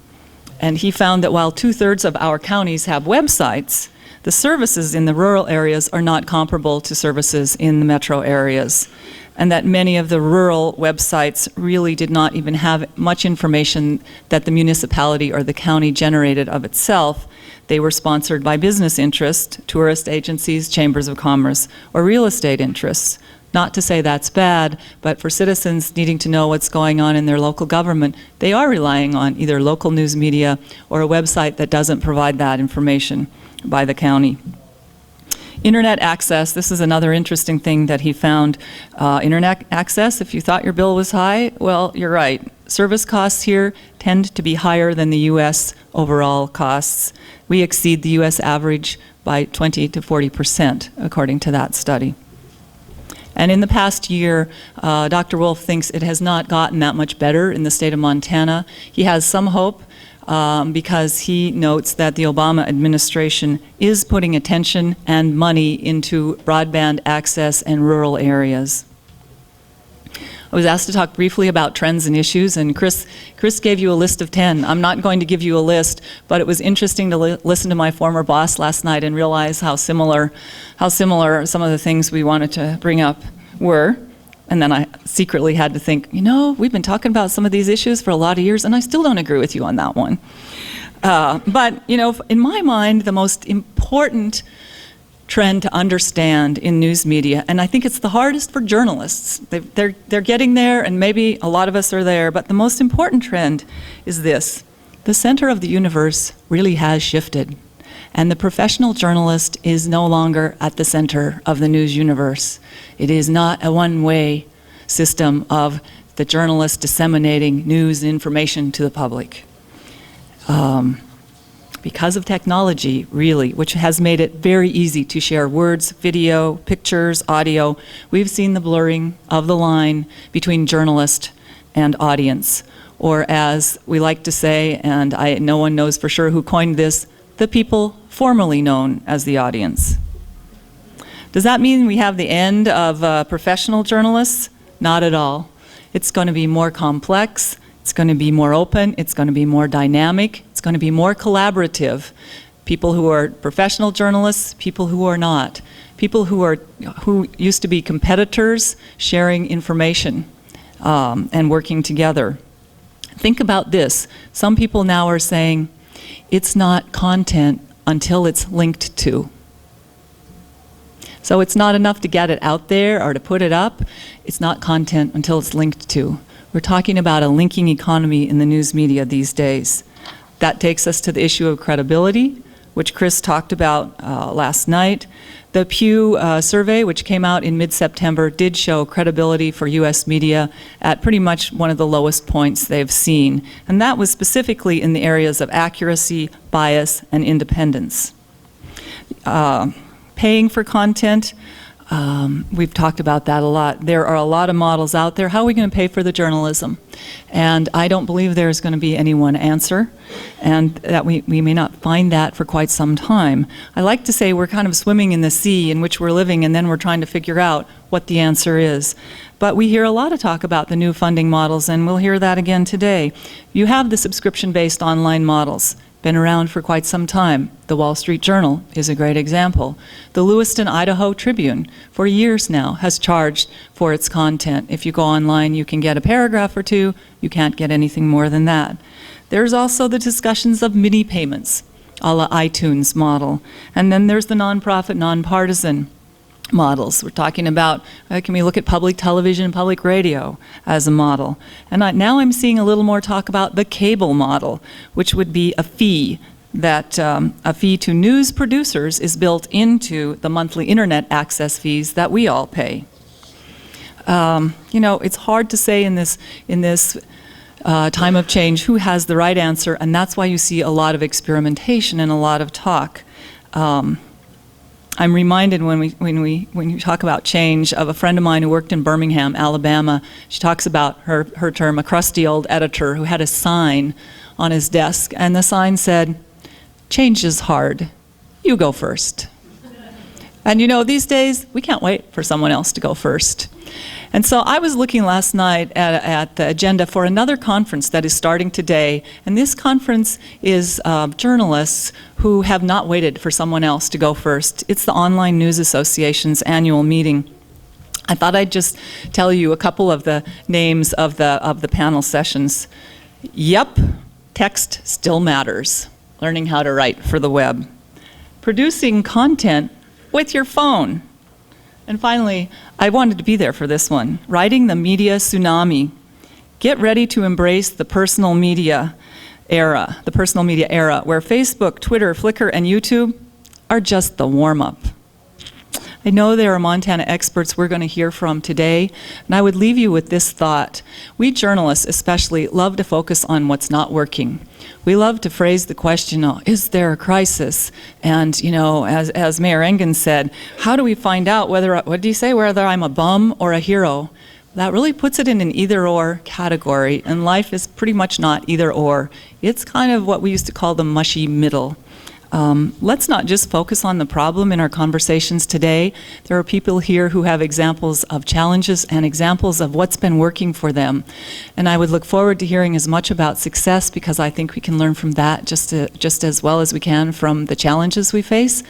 he found that while 2/3 of our counties have websites, the services in the rural areas are not comparable to services in the metro areas, and that many of the rural websites really did not even have much information that the municipality or the county generated of itself. They were sponsored by business interests, tourist agencies, chambers of commerce, or real estate interests. Not to say that's bad, but for citizens needing to know what's going on in their local government, they are relying on either local news media or a website that doesn't provide that information by the county. Internet access, this is another interesting thing that he found. Internet access, if you thought your bill was high, well, you're right. Service costs here tend to be higher than the U.S. overall costs. We exceed the U.S. average by 20 to 40%, according to that study. And in the past year, Dr. Wolf thinks it has not gotten that much better in the state of Montana. He has some hope, because he notes that the Obama administration is putting attention and money into broadband access in rural areas. I was asked to talk briefly about trends and issues, and Chris gave you a list of 10. I'm not going to give you a list, but it was interesting to listen to my former boss last night and realize how similar some of the things we wanted to bring up were. And then I secretly had to think, we've been talking about some of these issues for a lot of years, and I still don't agree with you on that one. But in my mind, the most important trend to understand in news media, and I think it's the hardest for journalists. They're getting there, and maybe a lot of us are there, but the most important trend is this. The center of the universe really has shifted, and the professional journalist is no longer at the center of the news universe. It is not a one-way system of the journalist disseminating news and information to the public. Because of technology, really, which has made it very easy to share words, video, pictures, audio, we've seen the blurring of the line between journalist and audience. Or as we like to say, and no one knows for sure who coined this, the people formerly known as the audience. Does that mean we have the end of professional journalists? Not at all. It's going to be more complex, it's going to be more open, it's going to be more dynamic, it's going to be more collaborative. People who are professional journalists, people who are not. People who used to be competitors sharing information and working together. Think about this. Some people now are saying, it's not content until it's linked to. So it's not enough to get it out there or to put it up. It's not content until it's linked to. We're talking about a linking economy in the news media these days. That takes us to the issue of credibility, which Chris talked about last night. The Pew survey, which came out in mid-September, did show credibility for U.S. media at pretty much one of the lowest points they've seen. And that was specifically in the areas of accuracy, bias, and independence. Paying for content, We've talked about that a lot. There are a lot of models out there. How are we going to pay for the journalism? And I don't believe there's going to be any one answer, and that we may not find that for quite some time. I like to say we're kind of swimming in the sea in which we're living, and then we're trying to figure out what the answer is. But we hear a lot of talk about the new funding models, and we'll hear that again today. You have the subscription-based online models. Been around for quite some time. The Wall Street Journal is a great example. The Lewiston, Idaho Tribune, for years now, has charged for its content. If you go online, you can get a paragraph or two. You can't get anything more than that. There's also the discussions of mini payments, a la iTunes model. And then there's the nonprofit, nonpartisan models. We're talking about, can we look at public television and public radio as a model? And now I'm seeing a little more talk about the cable model, which would be a fee that a fee to news producers is built into the monthly internet access fees that we all pay. You know, it's hard to say in this time of change who has the right answer, and that's why you see a lot of experimentation and a lot of talk. I'm reminded when you talk about change of a friend of mine who worked in Birmingham, Alabama. She talks about her term, a crusty old editor who had a sign on his desk, and the sign said, "Change is hard. You go first." And you know, these days, we can't wait for someone else to go first. And so I was looking last night at the agenda for another conference that is starting today, and this conference is journalists who have not waited for someone else to go first. It's the Online News Association's annual meeting. I thought I'd just tell you a couple of the names of the panel sessions. Yep, text still matters. Learning how to write for the web. Producing content with your phone. And finally, I wanted to be there for this one. Riding the media tsunami. Get ready to embrace the personal media era, where Facebook, Twitter, Flickr, and YouTube are just the warm-up. I know there are Montana experts we're going to hear from today, and I would leave you with this thought. We journalists especially love to focus on what's not working. We love to phrase the question, oh, is there a crisis? And, you know, as Mayor Engen said, how do we find out whether I'm a bum or a hero? That really puts it in an either-or category, and life is pretty much not either-or. It's kind of what we used to call the mushy middle. Let's not just focus on the problem in our conversations today. There are people here who have examples of challenges and examples of what's been working for them. And I would look forward to hearing as much about success, because I think we can learn from that just as well as we can from the challenges we face.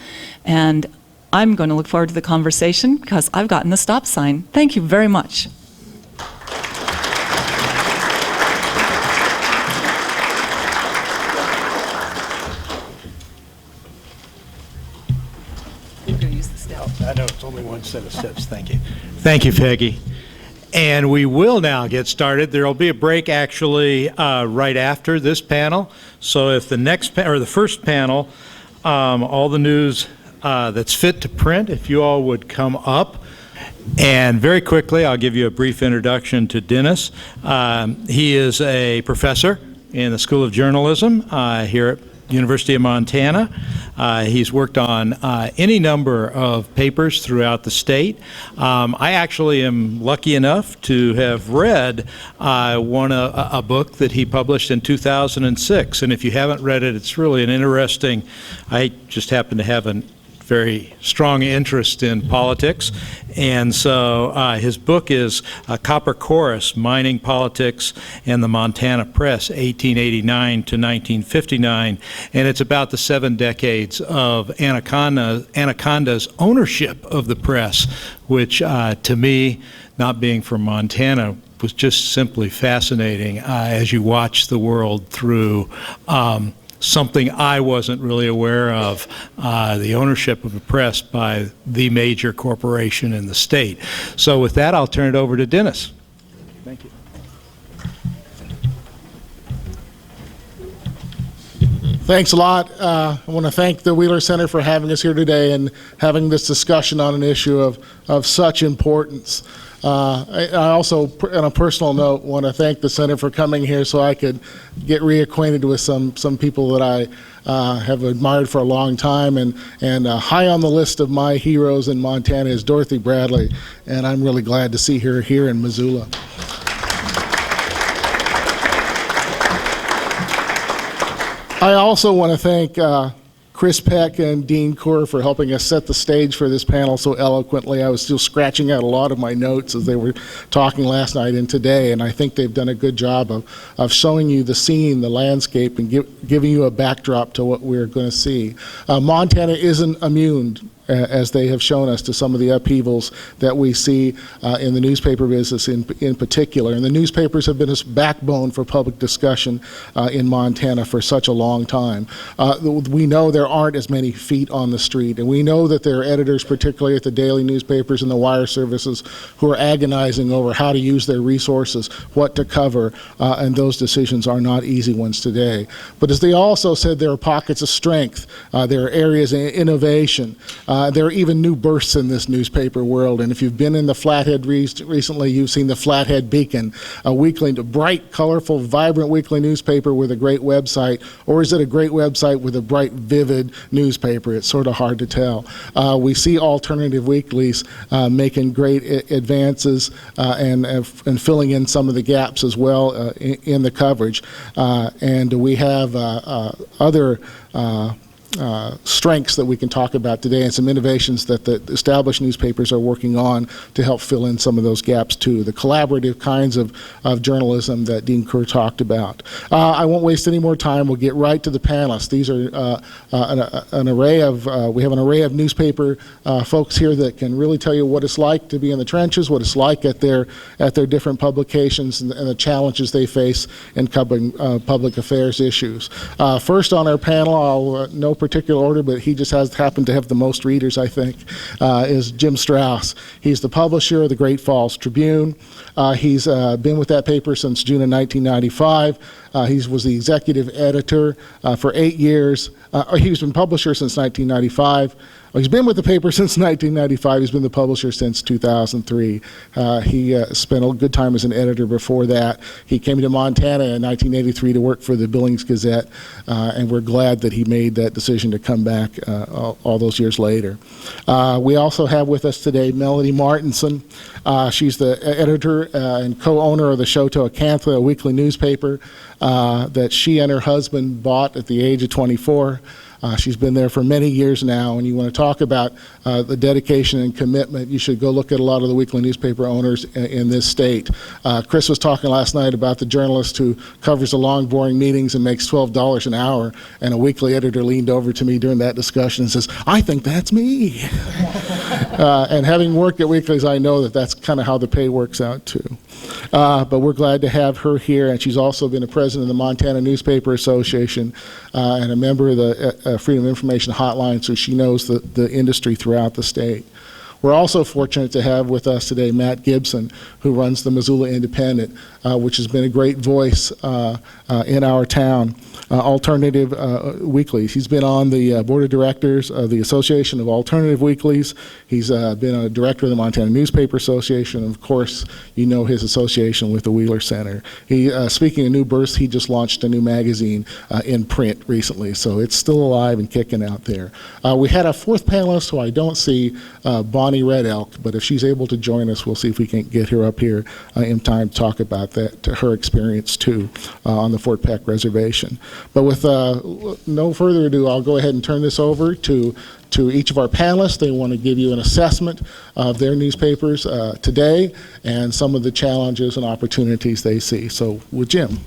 And I'm going to look forward to the conversation because I've gotten the stop sign. Thank you very much. I know it's only one set of steps. Thank you. Thank you, Peggy. And we will now get started. There will be a break actually right after this panel. So if the next or the first panel, all the news that's fit to print, if you all would come up. And very quickly, I'll give you a brief introduction to Dennis. He is a professor in the School of Journalism here at University of Montana. He's worked on any number of papers throughout the state. I actually am lucky enough to have read a book that he published in 2006, and if you haven't read it, it's really an interesting, I just happen to have a very strong interest in politics, and so his book is Copper Chorus, Mining Politics and the Montana Press, 1889 to 1959, and it's about the 7 decades of Anaconda's ownership of the press, which to me, not being from Montana, was just simply fascinating as you watch the world through something I wasn't really aware of, the ownership of the press by the major corporation in the state. So with that, I'll turn it over to Dennis. Thank you. Thanks a lot. I want to thank the Wheeler Center for having us here today and having this discussion on an issue of such importance. I also, on a personal note, want to thank the Center for coming here so I could get reacquainted with some people that I have admired for a long time, and high on the list of my heroes in Montana is Dorothy Bradley, and I'm really glad to see her here in Missoula. I also want to thank Chris Peck and Dean Coor for helping us set the stage for this panel so eloquently. I was still scratching out a lot of my notes as they were talking last night and today, and I think they've done a good job of showing you the scene, the landscape, and giving you a backdrop to what we're going to see. Montana isn't immune, as they have shown us, to some of the upheavals that we see in the newspaper business in particular. And the newspapers have been a backbone for public discussion in Montana for such a long time. We know there aren't as many feet on the street, and we know that there are editors, particularly at the daily newspapers and the wire services, who are agonizing over how to use their resources, what to cover, and those decisions are not easy ones today. But as they also said, there are pockets of strength. There are areas of innovation. There are even new births in this newspaper world, and if you've been in the Flathead recently, you've seen the Flathead Beacon, a weekly, bright, colorful, vibrant weekly newspaper with a great website, or is it a great website with a bright, vivid newspaper? It's sort of hard to tell. We see alternative weeklies making great advances and filling in some of the gaps as well in the coverage, and we have other strengths that we can talk about today, and some innovations that the established newspapers are working on to help fill in some of those gaps too. The collaborative kinds of journalism that Dean Coor talked about. I won't waste any more time. We'll get right to the panelists. These are an array of, we have an array of newspaper folks here that can really tell you what it's like to be in the trenches, what it's like at their different publications, and the challenges they face in covering public affairs issues. First on our panel, I'll no particular order, but he just happened to have the most readers, I think, is Jim Strauss. He's the publisher of the Great Falls Tribune. He's been with that paper since June of 1995. He was the executive editor for 8 years. He's been publisher since 1995. He's been with the paper since 1995. He's been the publisher since 2003. He spent a good time as an editor before that. He came to Montana in 1983 to work for the Billings Gazette, and we're glad that he made that decision to come back all those years later. We also have with us today Melody Martinson. She's the editor and co-owner of the Shoto Acantha, a weekly newspaper that she and her husband bought at the age of 24. She's been there for many years now, and you want to talk about the dedication and commitment, you should go look at a lot of the weekly newspaper owners in this state. Chris was talking last night about the journalist who covers the long, boring meetings and makes $12 an hour, and a weekly editor leaned over to me during that discussion and says, "I think that's me." And having worked at weeklies, I know that that's kind of how the pay works out too. But we're glad to have her here, and she's also been a president of the Montana Newspaper Association and a member of the Freedom of Information Hotline, so she knows the industry throughout the state. We're also fortunate to have with us today Matt Gibson, who runs the Missoula Independent, which has been a great voice in our town. Alternative Weeklies. He's been on the board of directors of the Association of Alternative Weeklies. He's been a director of the Montana Newspaper Association. And of course, you know his association with the Wheeler Center. Speaking of new births, he just launched a new magazine in print recently, so it's still alive and kicking out there. We had a fourth panelist who I don't see, Bonnie Red Elk, but if she's able to join us, we'll see if we can get her up here in time to talk about that, her experience too, on the Fort Peck Reservation. But with no further ado, I'll go ahead and turn this over to each of our panelists. They want to give you an assessment of their newspapers today and some of the challenges and opportunities they see. So with Jim.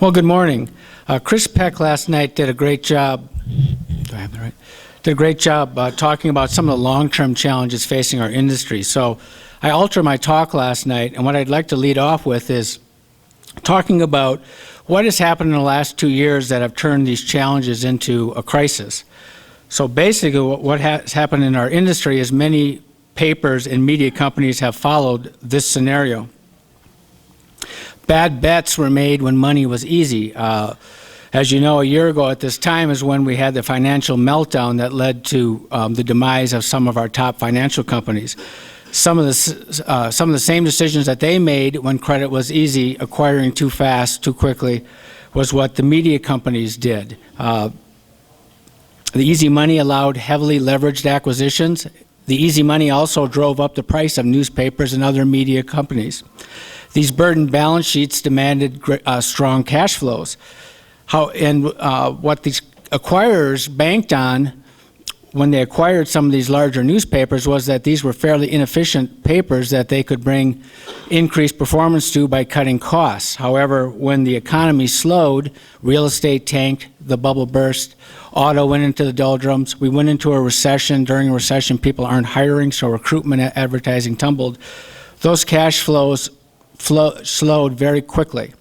Well, good morning. Chris Peck last night did a great job. Do I have that right? Did a great job talking about some of the long-term challenges facing our industry. So I altered my talk last night, and what I'd like to lead off with is talking about what has happened in the last 2 years that have turned these challenges into a crisis. So basically what has happened in our industry is many papers and media companies have followed this scenario. Bad bets were made when money was easy. As you know, a year ago at this time is when we had the financial meltdown that led to the demise of some of our top financial companies. Some of the same decisions that they made when credit was easy, acquiring too fast, too quickly, was what the media companies did. The easy money allowed heavily leveraged acquisitions. The easy money also drove up the price of newspapers and other media companies. These burdened balance sheets demanded strong cash flows. What these acquirers banked on when they acquired some of these larger newspapers was that these were fairly inefficient papers that they could bring increased performance to by cutting costs. However, when the economy slowed, real estate tanked, the bubble burst, auto went into the doldrums, we went into a recession. During a recession, people aren't hiring, so recruitment advertising tumbled. Those cash flows slowed very quickly.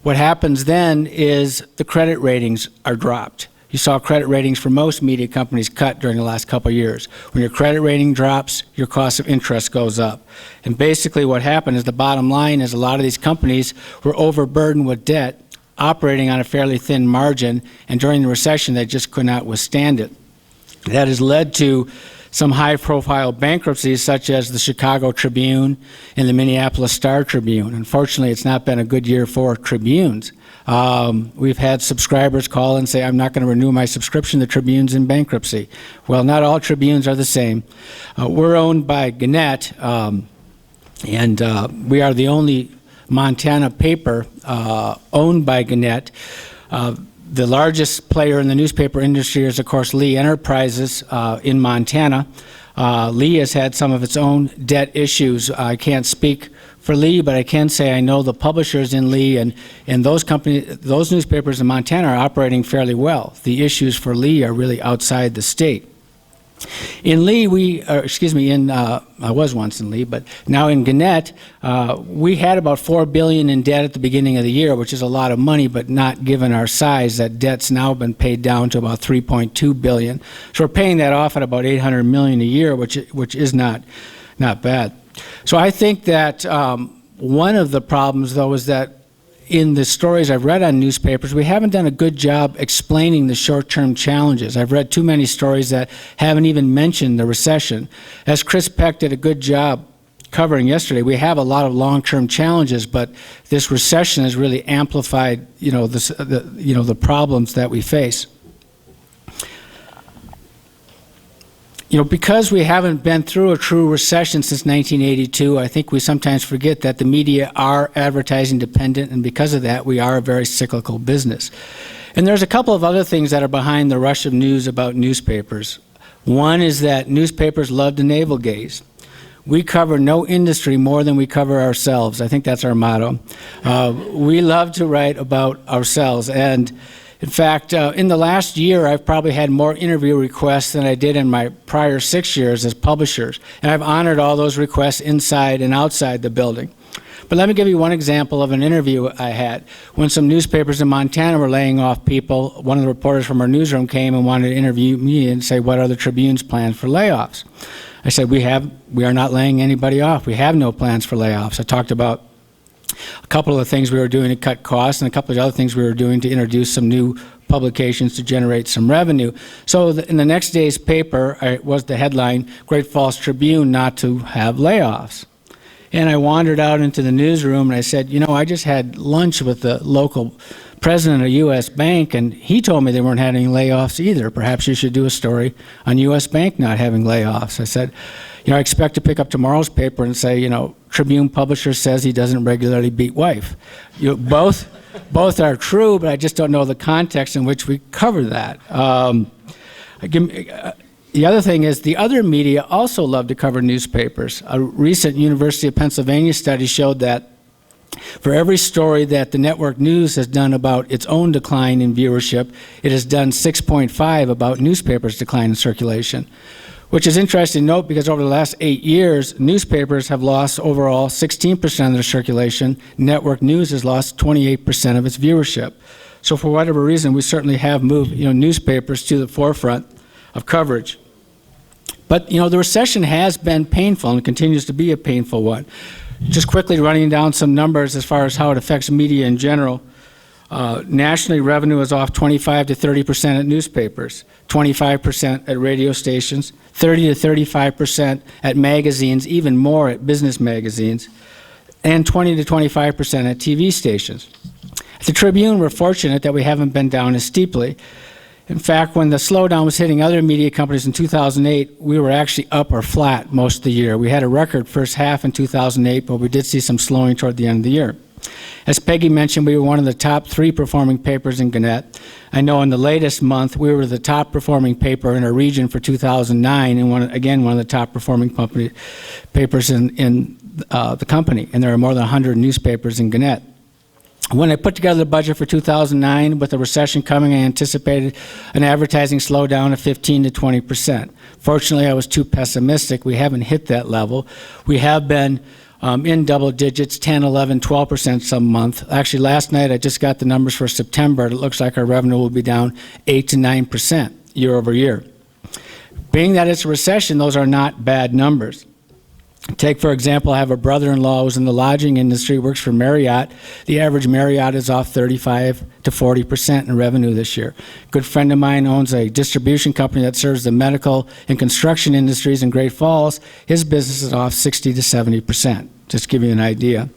What happens then is the credit ratings are dropped. You saw credit ratings for most media companies cut during the last couple of years. When your credit rating drops, your cost of interest goes up. And basically what happened is the bottom line is a lot of these companies were overburdened with debt, operating on a fairly thin margin, and during the recession they just could not withstand it. That has led to some high-profile bankruptcies such as the Chicago Tribune and the Minneapolis Star-Tribune. Unfortunately, it's not been a good year for Tribunes. We've had subscribers call and say, I'm not going to renew my subscription. The Tribune's in bankruptcy. Well, not all Tribunes are the same. We're owned by Gannett, and we are the only Montana paper owned by Gannett. The largest player in the newspaper industry is, of course, Lee Enterprises in Montana. Lee has had some of its own debt issues. I can't speak for Lee, but I can say I know the publishers in Lee, and those companies, those newspapers in Montana are operating fairly well. The issues for Lee are really outside the state. In Lee, I was once in Lee, but now in Gannett, we had about $4 billion in debt at the beginning of the year, which is a lot of money, but not given our size. That debt's now been paid down to about $3.2 billion. So we're paying that off at about $800 million a year, which is not bad. So I think that one of the problems, though, is that in the stories I've read on newspapers, we haven't done a good job explaining the short-term challenges. I've read too many stories that haven't even mentioned the recession. As Chris Peck did a good job covering yesterday, we have a lot of long-term challenges, but this recession has really amplified, the problems that we face. Because we haven't been through a true recession since 1982, I think we sometimes forget that the media are advertising dependent, and because of that, we are a very cyclical business. And there's a couple of other things that are behind the rush of news about newspapers. One is that newspapers love to navel gaze. We cover no industry more than we cover ourselves. I think that's our motto. We love to write about ourselves, and in fact, in the last year, I've probably had more interview requests than I did in my prior 6 years as publishers, and I've honored all those requests inside and outside the building. But let me give you one example of an interview I had. When some newspapers in Montana were laying off people, one of the reporters from our newsroom came and wanted to interview me and say, what are the Tribune's plans for layoffs? I said, we are not laying anybody off. We have no plans for layoffs. I talked about a couple of the things we were doing to cut costs and a couple of other things we were doing to introduce some new publications to generate some revenue. So in the next day's paper was the headline, Great Falls Tribune not to have layoffs. And I wandered out into the newsroom and I said, I just had lunch with the local president of U.S. Bank, and he told me they weren't having layoffs either. Perhaps you should do a story on U.S. Bank not having layoffs. I said, I expect to pick up tomorrow's paper and say, Tribune publisher says he doesn't regularly beat wife. Both are true, but I just don't know the context in which we cover that. The other thing is the other media also love to cover newspapers. A recent University of Pennsylvania study showed that for every story that the network news has done about its own decline in viewership, it has done 6.5 about newspapers' decline in circulation, which is interesting to note because over the last 8 years, newspapers have lost overall 16% of their circulation. Network news has lost 28% of its viewership. So for whatever reason, we certainly have moved newspapers to the forefront of coverage. But the recession has been painful and continues to be a painful one. Just quickly running down some numbers as far as how it affects media in general. Nationally, revenue is off 25 to 30% at newspapers, 25% at radio stations, 30 to 35% at magazines, even more at business magazines, and 20 to 25% at TV stations. At the Tribune, we're fortunate that we haven't been down as steeply. In fact, when the slowdown was hitting other media companies in 2008, we were actually up or flat most of the year. We had a record first half in 2008, but we did see some slowing toward the end of the year. As Peggy mentioned, we were one of the top 3 performing papers in Gannett. I know in the latest month, we were the top performing paper in our region for 2009, and one of the top performing papers in the company. And there are more than 100 newspapers in Gannett. When I put together the budget for 2009, with the recession coming, I anticipated an advertising slowdown of 15 to 20%. Fortunately, I was too pessimistic. We haven't hit that level. We have been in double digits, 10, 11, 12% some month. Actually, last night I just got the numbers for September. It looks like our revenue will be down 8 to 9% year over year. Being that it's a recession, those are not bad numbers. Take, for example, I have a brother-in-law who's in the lodging industry, works for Marriott. The average Marriott is off 35 to 40% in revenue this year. A good friend of mine owns a distribution company that serves the medical and construction industries in Great Falls. His business is off 60 to 70%, just to give you an idea.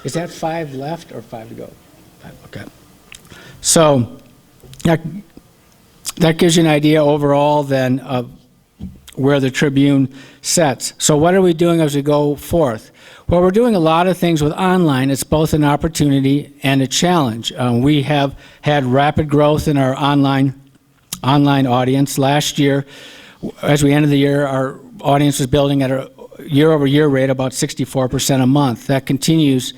Is that 5 left or 5 to go? 5, okay. So that gives you an idea overall then of where the Tribune sets. So what are we doing as we go forth? Well, we're doing a lot of things with online. It's both an opportunity and a challenge. We have had rapid growth in our online audience. Last year, as we ended the year, our audience was building at a year-over-year rate about 64% a month. That continues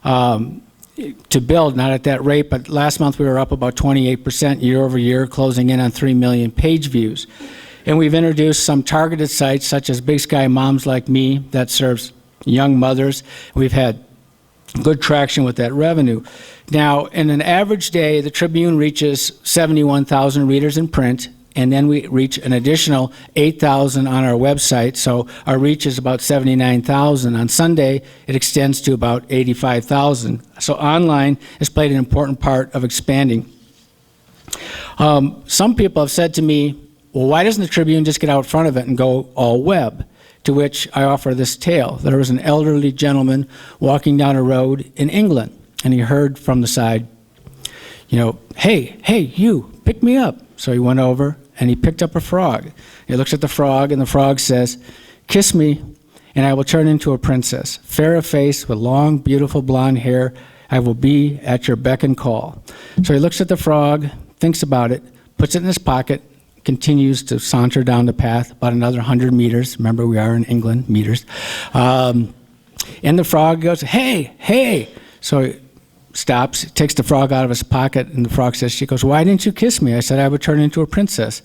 to build, not at that rate, but last month we were up about 28% year-over-year, closing in on 3 million page views. And we've introduced some targeted sites such as Big Sky Moms Like Me that serves young mothers. We've had good traction with that revenue. Now, in an average day, the Tribune reaches 71,000 readers in print, and then we reach an additional 8,000 on our website, so our reach is about 79,000. On Sunday, it extends to about 85,000. So online has played an important part of expanding. Some people have said to me, well, why doesn't the Tribune just get out front of it and go all web? To which I offer this tale. There was an elderly gentleman walking down a road in England, and he heard from the side, hey, you, pick me up. So he went over, and he picked up a frog. He looks at the frog, and the frog says, kiss me, and I will turn into a princess. Fair of face, with long, beautiful blonde hair, I will be at your beck and call. So he looks at the frog, thinks about it, puts it in his pocket, continues to saunter down the path about another 100 meters. Remember, we are in England, meters. And the frog goes, hey. So he stops, takes the frog out of his pocket, and the frog says, she goes, why didn't you kiss me? I said I would turn into a princess.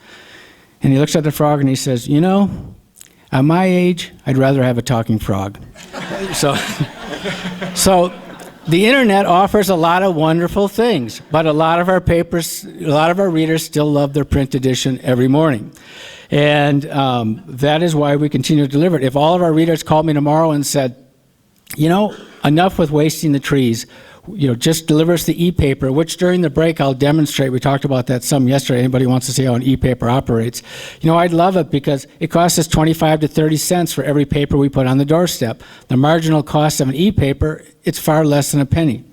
And he looks at the frog and he says, at my age, I'd rather have a talking frog. So the internet offers a lot of wonderful things, but a lot of our readers still love their print edition every morning. And that is why we continue to deliver it. If all of our readers called me tomorrow and said, enough with wasting the trees, just deliver us the e-paper, which during the break I'll demonstrate. We talked about that some yesterday. Anybody wants to see how an e-paper operates? I'd love it because it costs us 25 to 30 cents for every paper we put on the doorstep. The marginal cost of an e-paper, it's far less than a penny.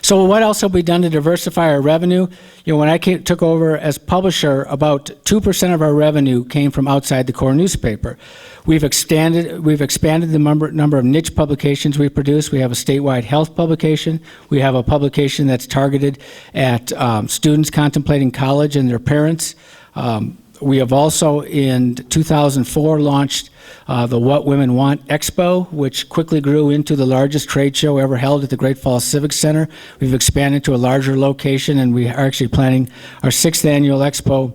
So what else have we done to diversify our revenue? When I took over as publisher, about 2% of our revenue came from outside the core newspaper. We've expanded the number of niche publications we produce. We have a statewide health publication. We have a publication that's targeted at students contemplating college and their parents. We have also, in 2004, launched the What Women Want Expo, which quickly grew into the largest trade show ever held at the Great Falls Civic Center. We've expanded to a larger location, and we are actually planning our 6th annual expo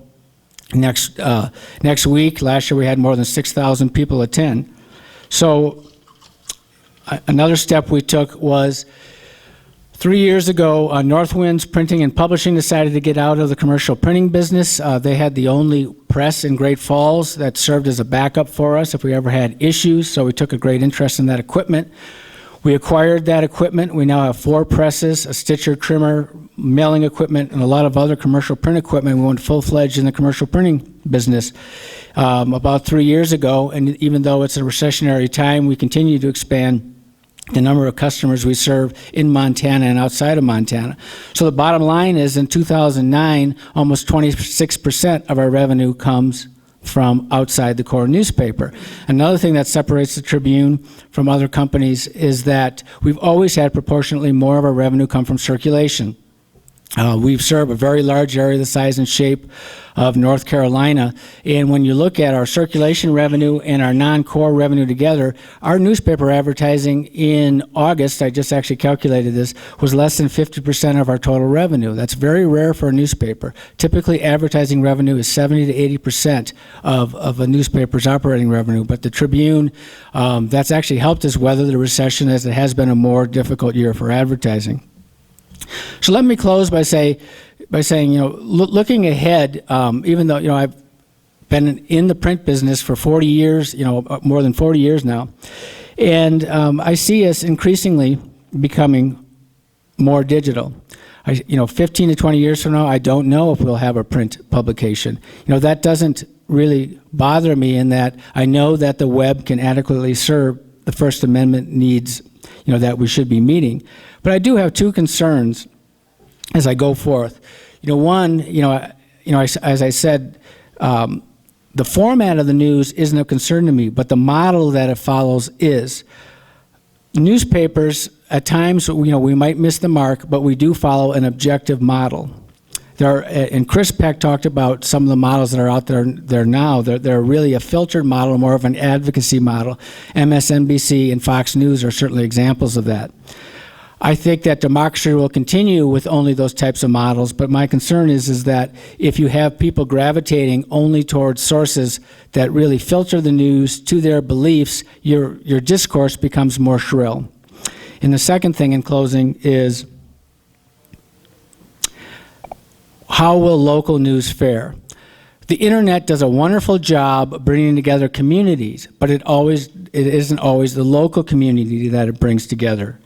next week. Last year we had more than 6,000 people attend. So another step we took was 3 years ago, Northwinds Printing and Publishing decided to get out of the commercial printing business. They had the only press in Great Falls that served as a backup for us if we ever had issues, so we took a great interest in that equipment. We acquired that equipment. We now have 4 presses, a stitcher, trimmer, mailing equipment, and a lot of other commercial print equipment. We went full-fledged in the commercial printing business about 3 years ago, and even though it's a recessionary time, we continue to expand the number of customers we serve in Montana and outside of Montana. So the bottom line is, in 2009, almost 26% of our revenue comes from outside the core newspaper. Another thing that separates the Tribune from other companies is that we've always had proportionately more of our revenue come from circulation. We serve a very large area the size and shape of North Carolina, and when you look at our circulation revenue and our non-core revenue together, our newspaper advertising in August, I just actually calculated this, was less than 50% of our total revenue. That's very rare for a newspaper. Typically, advertising revenue is 70 to 80% of a newspaper's operating revenue, but the Tribune, that's actually helped us weather the recession, as it has been a more difficult year for advertising. So let me close by saying, looking ahead, even though, I've been in the print business for 40 years, more than 40 years now, and I see us increasingly becoming more digital. 15 to 20 years from now, I don't know if we'll have a print publication. That doesn't really bother me, in that I know that the web can adequately serve the First Amendment needs, that we should be meeting. But I do have 2 concerns as I go forth. One, as I said, the format of the news isn't a concern to me, but the model that it follows is. Newspapers, at times, we might miss the mark, but we do follow an objective model. And Chris Peck talked about some of the models that are out there now. They're really a filtered model, more of an advocacy model. MSNBC and Fox News are certainly examples of that. I think that democracy will continue with only those types of models, but my concern is that if you have people gravitating only towards sources that really filter the news to their beliefs, your discourse becomes more shrill. And the second thing, in closing, is how will local news fare? The internet does a wonderful job bringing together communities, but it isn't always the local community that it brings together.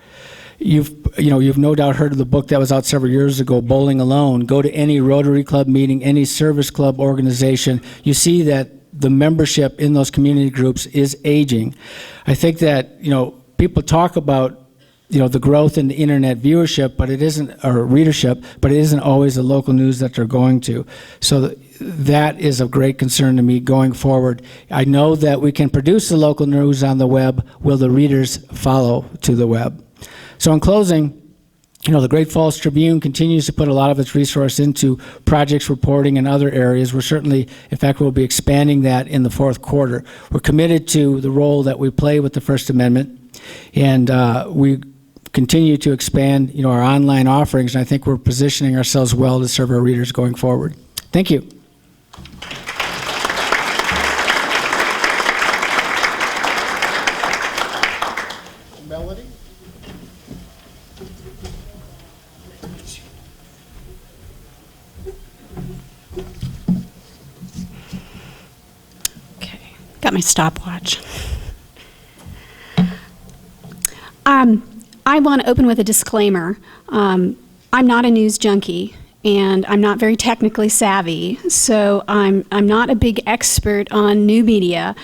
You've no doubt heard of the book that was out several years ago, Bowling Alone. Go to any Rotary Club meeting, any service club organization, you see that the membership in those community groups is aging. I think that, people talk about, the growth in the internet viewership, but it isn't, or readership, but it isn't always the local news that they're going to. So that is of great concern to me going forward. I know that we can produce the local news on the web. Will the readers follow to the web? So in closing, the Great Falls Tribune continues to put a lot of its resource into projects reporting and other areas. We're certainly, in fact, we'll be expanding that in the 4th quarter. We're committed to the role that we play with the First Amendment, and we continue to expand, our online offerings, and I think we're positioning ourselves well to serve our readers going forward. Thank you. Melody? Okay, got my stopwatch. I want to open with a disclaimer. I'm not a news junkie, and I'm not very technically savvy, so I'm not a big expert on new media,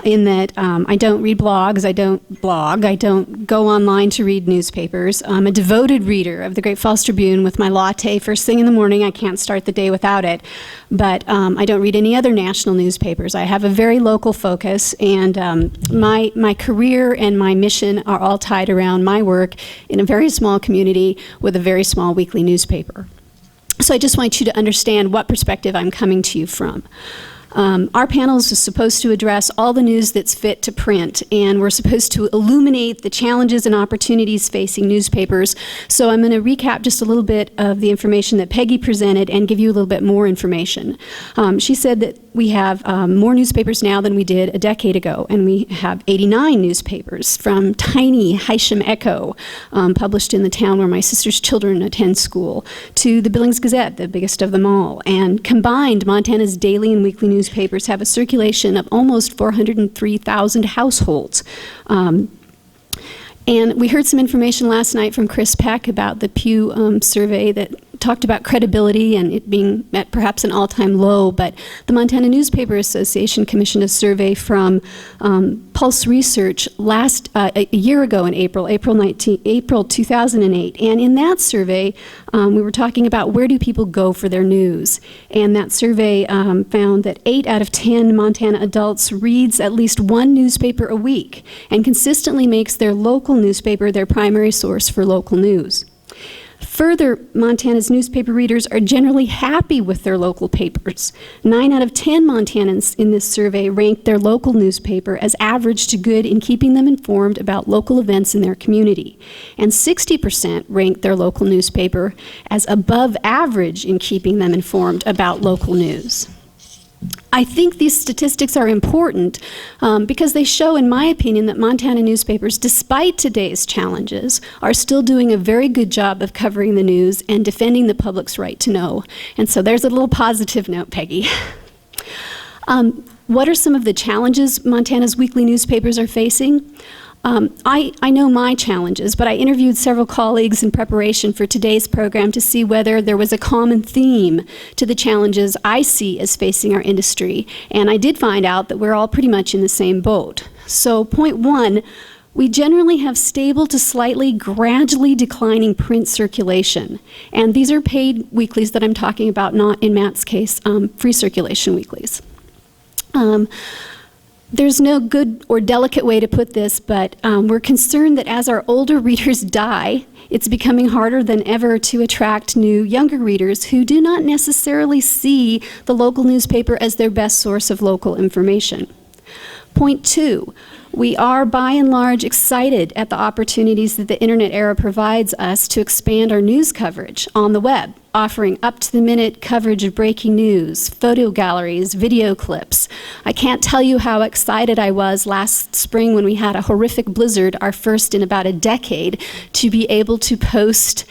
in that I don't read blogs, I don't blog, I don't go online to read newspapers. I'm a devoted reader of the Great Falls Tribune with my latte first thing in the morning. I can't start the day without it. But I don't read any other national newspapers. I have a very local focus, and my career and my mission are all tied around my work in a very small community with a very small weekly newspaper. So I just want you to understand what perspective I'm coming to you from. Our panels are supposed to address all the news that's fit to print, and we're supposed to illuminate the challenges and opportunities facing newspapers. So I'm going to recap just a little bit of the information that Peggy presented and give you a little bit more information. She said that we have more newspapers now than we did a decade ago, and we have 89 newspapers, from tiny Hysham Echo, published in the town where my sister's children attend school, to the Billings Gazette, the biggest of them all. And combined, Montana's daily and weekly newspapers have a circulation of almost 403,000 households. And we heard some information last night from Chris Peck about the Pew survey that talked about credibility and it being at perhaps an all-time low, but the Montana Newspaper Association commissioned a survey from Pulse Research a year ago in April 2008. And in that survey, we were talking about where do people go for their news. And that survey found that 8 out of 10 Montana adults reads at least one newspaper a week and consistently makes their local newspaper their primary source for local news. Further, Montana's newspaper readers are generally happy with their local papers. 9 out of 10 Montanans in this survey ranked their local newspaper as average to good in keeping them informed about local events in their community. And 60% ranked their local newspaper as above average in keeping them informed about local news. I think these statistics are important because they show, in my opinion, that Montana newspapers, despite today's challenges, are still doing a very good job of covering the news and defending the public's right to know. And so there's a little positive note, Peggy. What are some of the challenges Montana's weekly newspapers are facing? I know my challenges, but I interviewed several colleagues in preparation for today's program to see whether there was a common theme to the challenges I see as facing our industry. And I did find out that we're all pretty much in the same boat. So point one, we generally have stable to slightly gradually declining print circulation. And these are paid weeklies that I'm talking about, not in Matt's case, free circulation weeklies. There's no good or delicate way to put this, but we're concerned that as our older readers die, it's becoming harder than ever to attract new, younger readers who do not necessarily see the local newspaper as their best source of local information. Point two, we are by and large excited at the opportunities that the internet era provides us to expand our news coverage on the web, offering up-to-the-minute coverage of breaking news, photo galleries, video clips. I can't tell you how excited I was last spring when we had a horrific blizzard, our first in about a decade, to be able to post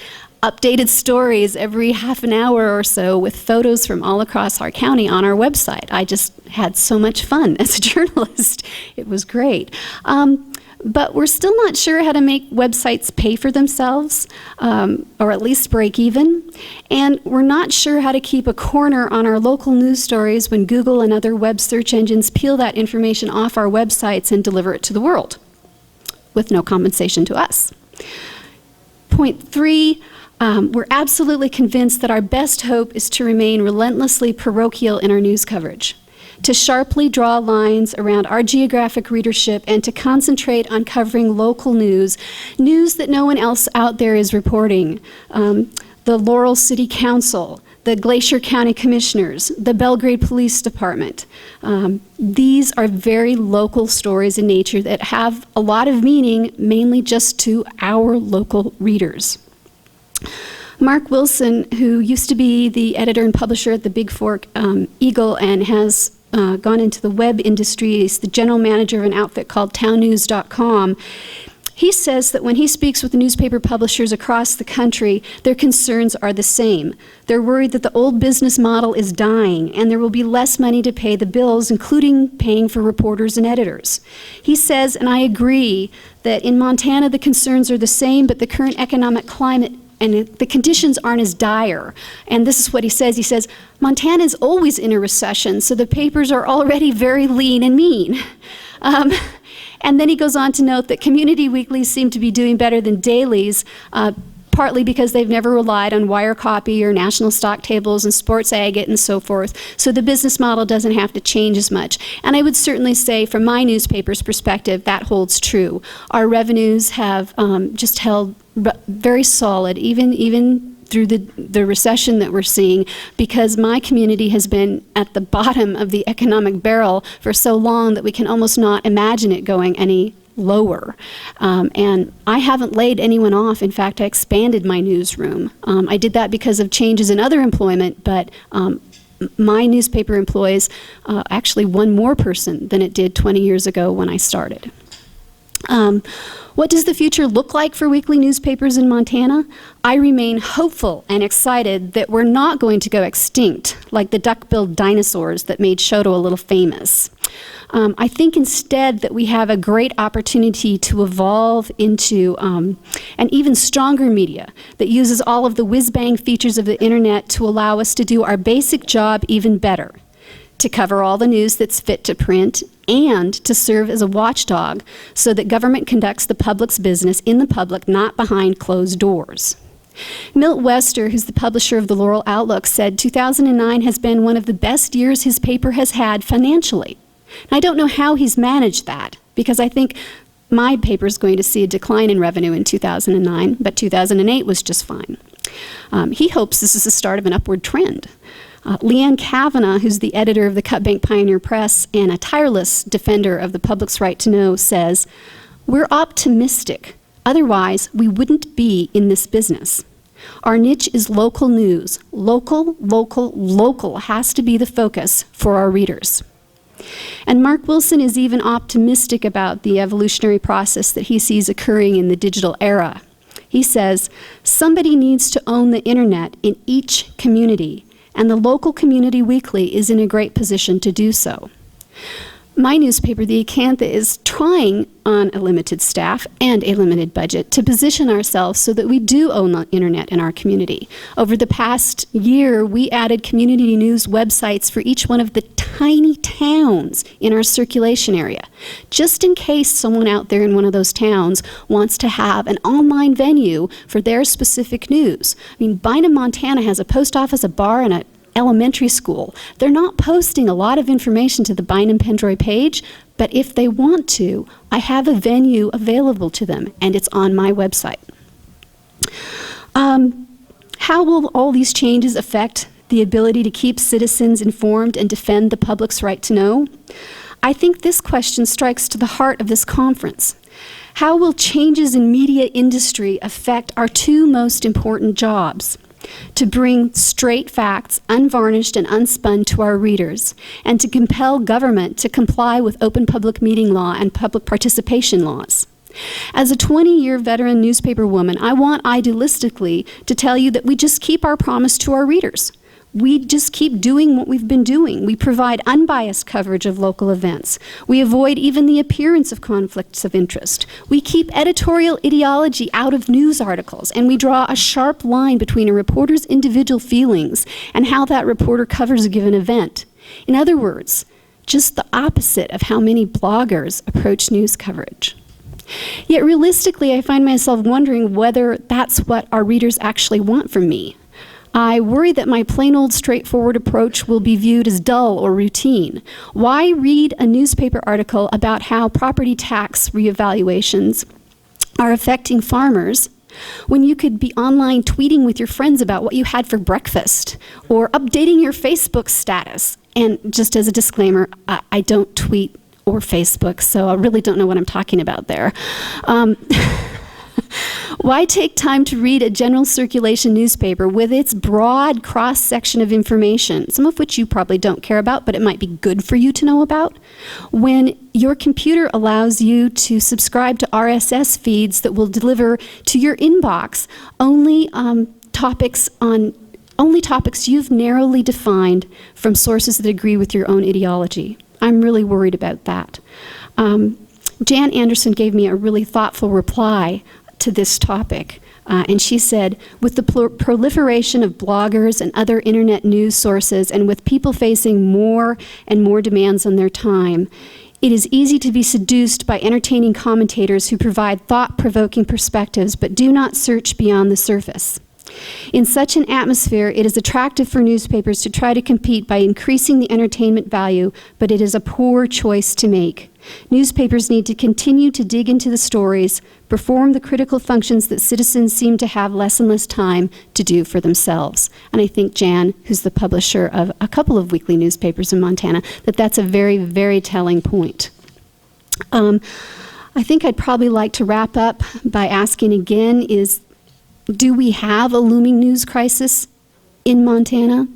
updated stories every half an hour or so with photos from all across our county on our website. I just had so much fun as a journalist. It was great. But we're still not sure how to make websites pay for themselves, or at least break even. And we're not sure how to keep a corner on our local news stories when Google and other web search engines peel that information off our websites and deliver it to the world, with no compensation to us. Point three, we're absolutely convinced that our best hope is to remain relentlessly parochial in our news coverage, to sharply draw lines around our geographic readership and to concentrate on covering local news, news that no one else out there is reporting. The Laurel City Council, the Glacier County Commissioners, the Belgrade Police Department. These are very local stories in nature that have a lot of meaning, mainly just to our local readers. Mark Wilson, who used to be the editor and publisher at the Big Fork Eagle and has gone into the web industry, he's the general manager of an outfit called townnews.com. He says that when he speaks with newspaper publishers across the country, their concerns are the same. They're worried that the old business model is dying and there will be less money to pay the bills, including paying for reporters and editors. He says, and I agree, that in Montana the concerns are the same, but the current economic climate and the conditions aren't as dire. And this is what he says. He says, Montana is always in a recession, so the papers are already very lean and mean. And then he goes on to note that community weeklies seem to be doing better than dailies, partly because they've never relied on wire copy or national stock tables and sports agate and so forth. So the business model doesn't have to change as much. And I would certainly say from my newspaper's perspective, that holds true. Our revenues have just held very solid, even through the recession that we're seeing, because my community has been at the bottom of the economic barrel for so long that we can almost not imagine it going any lower. And I haven't laid anyone off. In fact, I expanded my newsroom. I did that because of changes in other employment, but my newspaper employs actually one more person than it did 20 years ago when I started. What does the future look like for weekly newspapers in Montana? I remain hopeful and excited that we're not going to go extinct like the duck-billed dinosaurs that made Shoto a little famous. I think instead that we have a great opportunity to evolve into an even stronger media that uses all of the whiz-bang features of the internet to allow us to do our basic job even better, to cover all the news that's fit to print, and to serve as a watchdog so that government conducts the public's business in the public, not behind closed doors. Milt Wester, who's the publisher of the Laurel Outlook, said 2009 has been one of the best years his paper has had financially. I don't know how he's managed that, because I think my paper is going to see a decline in revenue in 2009, but 2008 was just fine. He hopes this is the start of an upward trend. Leanne Kavanagh, who's the editor of the Cutbank Pioneer Press and a tireless defender of the public's right to know, says, "We're optimistic. Otherwise, we wouldn't be in this business. Our niche is local news. Local, local, local has to be the focus for our readers." And Mark Wilson is even optimistic about the evolutionary process that he sees occurring in the digital era. He says, "Somebody needs to own the internet in each community, and the local community weekly is in a great position to do so." My newspaper, the Acantha, is trying on a limited staff and a limited budget to position ourselves so that we do own the internet in our community. Over the past year, we added community news websites for each one of the tiny towns in our circulation area, just in case someone out there in one of those towns wants to have an online venue for their specific news. I mean, Bynum, Montana has a post office, a bar, and an elementary school. They're not posting a lot of information to the Bynum Pendroy page, but if they want to, I have a venue available to them, and it's on my website. How will all these changes affect the ability to keep citizens informed and defend the public's right to know? I think this question strikes to the heart of this conference. How will changes in media industry affect our two most important jobs? To bring straight facts, unvarnished and unspun, to our readers, and to compel government to comply with open public meeting law and public participation laws. As a 20-year veteran newspaper woman, I want idealistically to tell you that we just keep our promise to our readers. We just keep doing what we've been doing. We provide unbiased coverage of local events. We avoid even the appearance of conflicts of interest. We keep editorial ideology out of news articles, and we draw a sharp line between a reporter's individual feelings and how that reporter covers a given event. In other words, just the opposite of how many bloggers approach news coverage. Yet realistically, I find myself wondering whether that's what our readers actually want from me. I worry that my plain old straightforward approach will be viewed as dull or routine. Why read a newspaper article about how property tax reevaluations are affecting farmers when you could be online tweeting with your friends about what you had for breakfast or updating your Facebook status? And just as a disclaimer, I don't tweet or Facebook, so I really don't know what I'm talking about there. Why take time to read a general circulation newspaper with its broad cross-section of information, some of which you probably don't care about, but it might be good for you to know about, when your computer allows you to subscribe to RSS feeds that will deliver to your inbox only topics you've narrowly defined from sources that agree with your own ideology? I'm really worried about that. Jan Anderson gave me a really thoughtful reply to this topic. And she said, with the proliferation of bloggers and other internet news sources, and with people facing more and more demands on their time, it is easy to be seduced by entertaining commentators who provide thought-provoking perspectives but do not search beyond the surface. In such an atmosphere, it is attractive for newspapers to try to compete by increasing the entertainment value, but it is a poor choice to make. Newspapers need to continue to dig into the stories, perform the critical functions that citizens seem to have less and less time to do for themselves. And I think Jan, who's the publisher of a couple of weekly newspapers in Montana, that's a very, very telling point. I think I'd probably like to wrap up by asking again do we have a looming news crisis in Montana?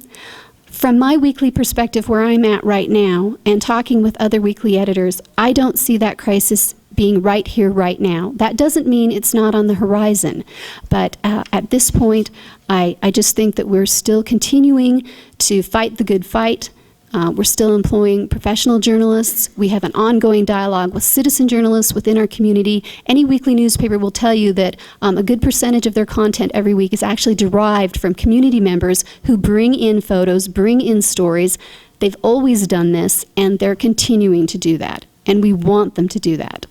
From my weekly perspective where I'm at right now and talking with other weekly editors, I don't see that crisis being right here, right now. That doesn't mean it's not on the horizon, but at this point, I just think that we're still continuing to fight the good fight. We're still employing professional journalists. We have an ongoing dialogue with citizen journalists within our community. Any weekly newspaper will tell you that a good percentage of their content every week is actually derived from community members who bring in photos, bring in stories. They've always done this, and they're continuing to do that, and we want them to do that.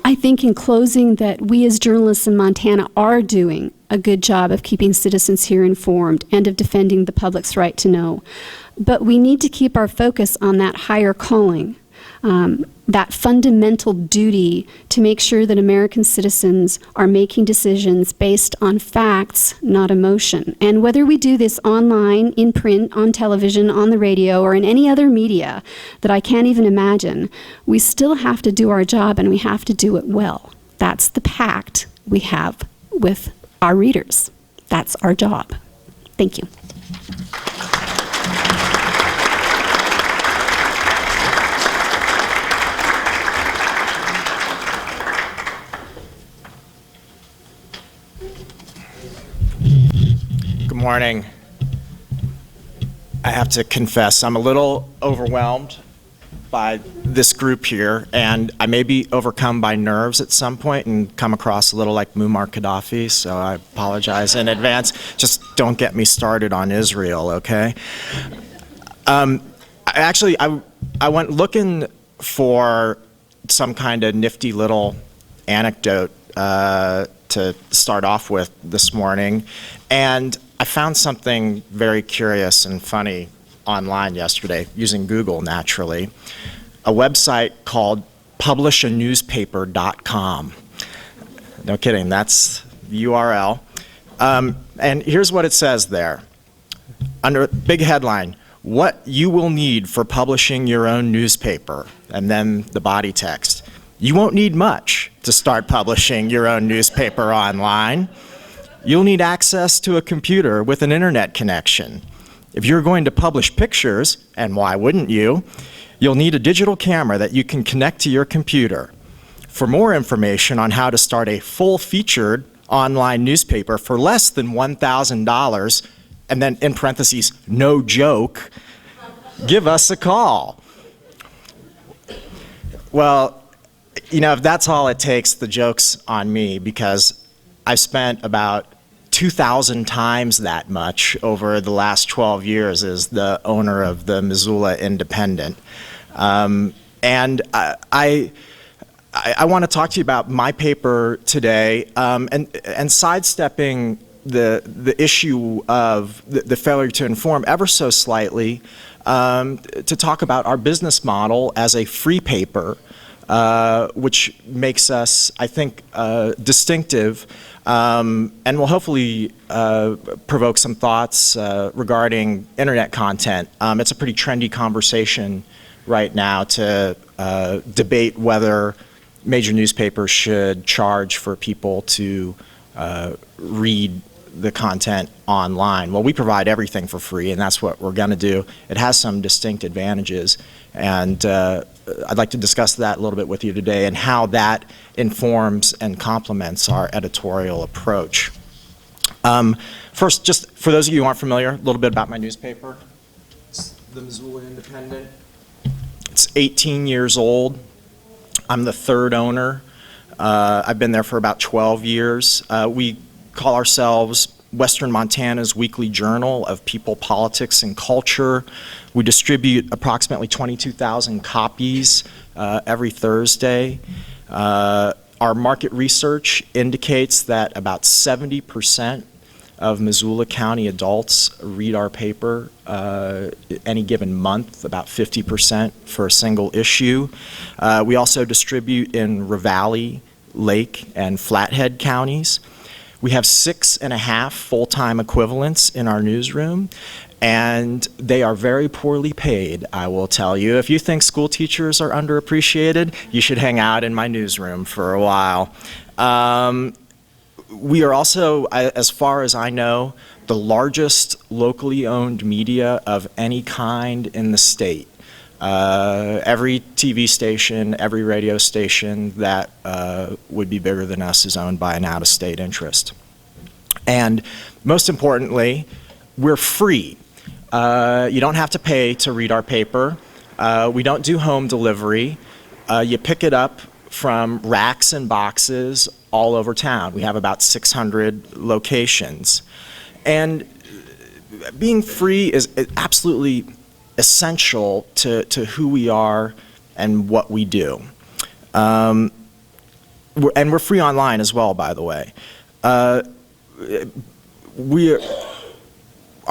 I think in closing that we as journalists in Montana are doing a good job of keeping citizens here informed and of defending the public's right to know. But we need to keep our focus on that higher calling, that fundamental duty to make sure that American citizens are making decisions based on facts, not emotion. And whether we do this online, in print, on television, on the radio, or in any other media that I can't even imagine, we still have to do our job, and we have to do it well. That's the pact we have with our readers. That's our job. Thank you. Good morning. I have to confess, I'm a little overwhelmed by this group here, and I may be overcome by nerves at some point and come across a little like Muammar Gaddafi, so I apologize in advance. Just don't get me started on Israel, okay? I went looking for some kind of nifty little anecdote to start off with this morning, and I found something very curious and funny online yesterday, using Google naturally, a website called publishanewspaper.com. No kidding, that's the URL. And here's what it says there. Under big headline, what you will need for publishing your own newspaper, and then the body text. You won't need much to start publishing your own newspaper online. You'll need access to a computer with an internet connection. If you're going to publish pictures, and why wouldn't you, you'll need a digital camera that you can connect to your computer. For more information on how to start a full-featured online newspaper for less than $1,000, and then in parentheses, no joke, give us a call. Well, you know, if that's all it takes, the joke's on me, because I've spent about 2,000 times that much over the last 12 years as the owner of the Missoula Independent. And I want to talk to you about my paper today, and sidestepping the issue of the failure to inform ever so slightly, to talk about our business model as a free paper, which makes us, I think, distinctive, and will hopefully provoke some thoughts regarding internet content. It's a pretty trendy conversation right now to debate whether major newspapers should charge for people to read the content online. Well, we provide everything for free, and that's what we're going to do. It has some distinct advantages, and I'd like to discuss that a little bit with you today and how that informs and complements our editorial approach. First, just for those of you who aren't familiar, a little bit about my newspaper. It's the Missoula Independent. It's 18 years old. I'm the third owner. I've been there for about 12 years. We call ourselves Western Montana's weekly journal of people, politics, and culture. We distribute approximately 22,000 copies every Thursday. Our market research indicates that about 70% of Missoula County adults read our paper any given month, about 50% for a single issue. We also distribute in Ravalli, Lake, and Flathead counties. We have 6.5 full-time equivalents in our newsroom, and they are very poorly paid, I will tell you. If you think school teachers are underappreciated, you should hang out in my newsroom for a while. We are also, as far as I know, the largest locally owned media of any kind in the state. Every TV station, every radio station that would be bigger than us is owned by an out-of-state interest. And most importantly, we're free. You don't have to pay to read our paper. We don't do home delivery. You pick it up from racks and boxes all over town. We have about 600 locations. And being free is absolutely essential to who we are and what we do. And we're free online as well, by the way. Our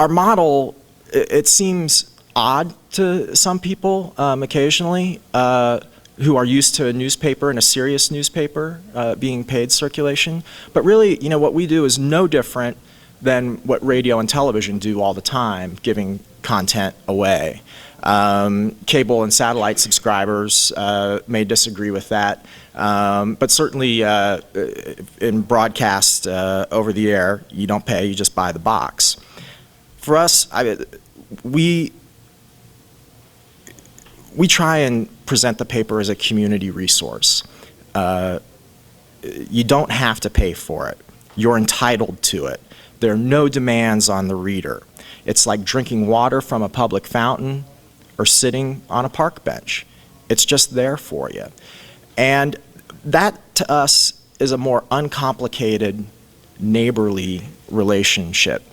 model, it seems odd to some people occasionally who are used to a newspaper and a serious newspaper being paid circulation. But really, you know, what we do is no different than what radio and television do all the time, giving content away. Cable and satellite subscribers may disagree with that, but certainly in broadcast over the air, you don't pay, you just buy the box. For us, we try and present the paper as a community resource. You don't have to pay for it. You're entitled to it. There are no demands on the reader. It's like drinking water from a public fountain or sitting on a park bench. It's just there for you. And that, to us, is a more uncomplicated, neighborly relationship.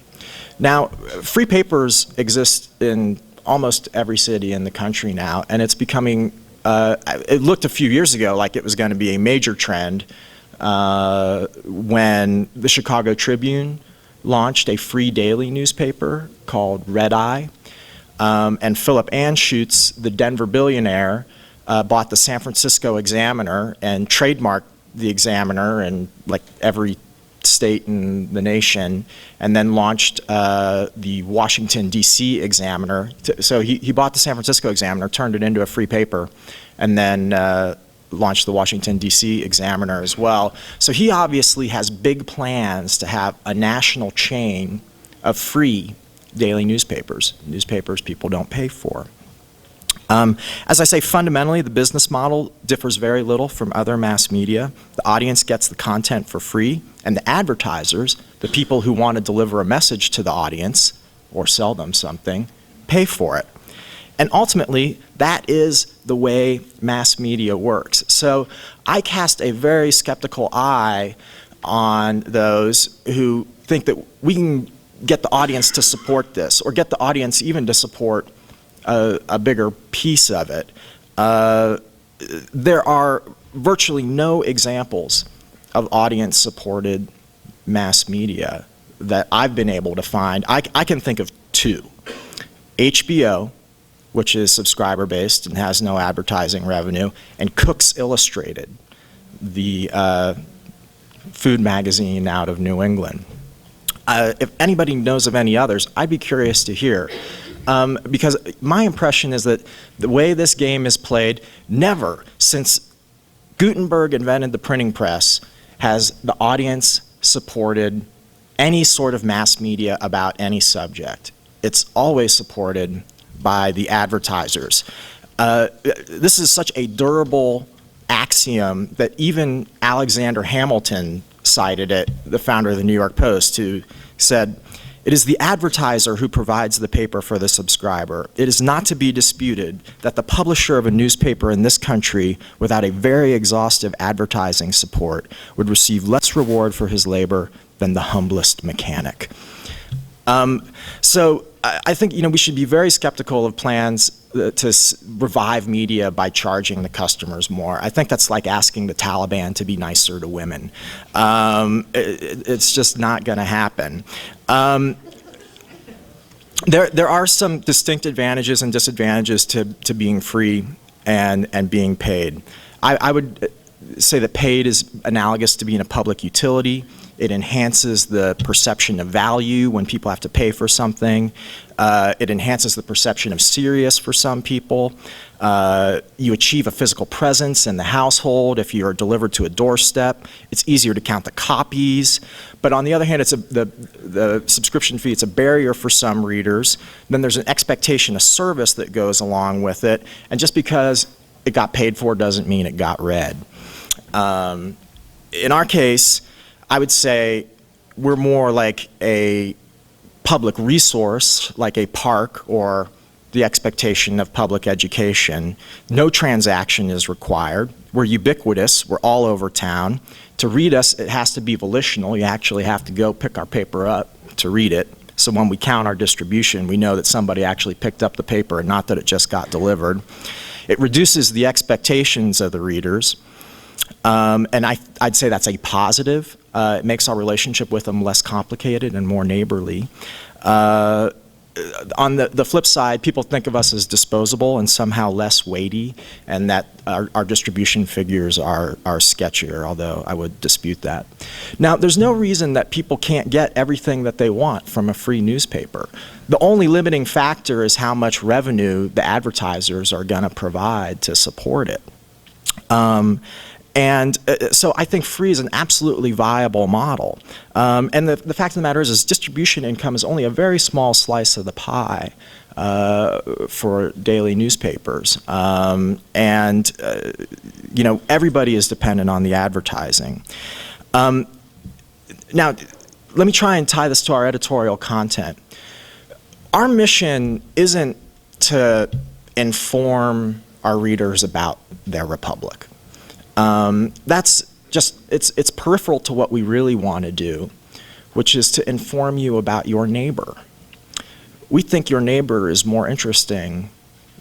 Now, free papers exist in almost every city in the country now, and it's becoming, it looked a few years ago like it was going to be a major trend when the Chicago Tribune launched a free daily newspaper called Red Eye, and Philip Anschutz, the Denver billionaire, bought the San Francisco Examiner and trademarked the Examiner in like every state in the nation, and then launched the Washington, D.C. Examiner. So he bought the San Francisco Examiner, turned it into a free paper, and then launched the Washington, D.C. Examiner as well. So he obviously has big plans to have a national chain of free daily newspapers people don't pay for. As I say, fundamentally, the business model differs very little from other mass media. The audience gets the content for free, and the advertisers, the people who want to deliver a message to the audience or sell them something, pay for it. And ultimately, that is the way mass media works. So I cast a very skeptical eye on those who think that we can get the audience to support this, or get the audience even to support a bigger piece of it. There are virtually no examples of audience-supported mass media that I've been able to find. I can think of two. HBO, which is subscriber-based and has no advertising revenue, and Cooks Illustrated, the food magazine out of New England. If anybody knows of any others, I'd be curious to hear. Because my impression is that the way this game is played, never since Gutenberg invented the printing press has the audience supported any sort of mass media about any subject. It's always supported by the advertisers. This is such a durable axiom that even Alexander Hamilton cited it, the founder of the New York Post, who said, "It is the advertiser who provides the paper for the subscriber. It is not to be disputed that the publisher of a newspaper in this country without a very exhaustive advertising support would receive less reward for his labor than the humblest mechanic." So I think, you know, we should be very skeptical of plans to revive media by charging the customers more. I think that's like asking the Taliban to be nicer to women. It's just not going to happen. There are some distinct advantages and disadvantages to being free and being paid. I would say that paid is analogous to being a public utility. It enhances the perception of value when people have to pay for something. It enhances the perception of serious for some people. You achieve a physical presence in the household if you're delivered to a doorstep. It's easier to count the copies. But on the other hand, the subscription fee, it's a barrier for some readers. Then there's an expectation of service that goes along with it. And just because it got paid for doesn't mean it got read. In our case, I would say we're more like a public resource, like a park or the expectation of public education. No transaction is required. We're ubiquitous. We're all over town. To read us, it has to be volitional. You actually have to go pick our paper up to read it. So when we count our distribution, we know that somebody actually picked up the paper and not that it just got delivered. It reduces the expectations of the readers. And I'd say that's a positive. It makes our relationship with them less complicated and more neighborly. On the flip side, people think of us as disposable and somehow less weighty, and that our distribution figures are sketchier, although I would dispute that. Now, there's no reason that people can't get everything that they want from a free newspaper. The only limiting factor is how much revenue the advertisers are going to provide to support it. So I think free is an absolutely viable model. And the fact of the matter is distribution income is only a very small slice of the pie for daily newspapers. Everybody is dependent on the advertising. Now, let me try and tie this to our editorial content. Our mission isn't to inform our readers about their republic. That's just, it's peripheral to what we really want to do, which is to inform you about your neighbor. We think your neighbor is more interesting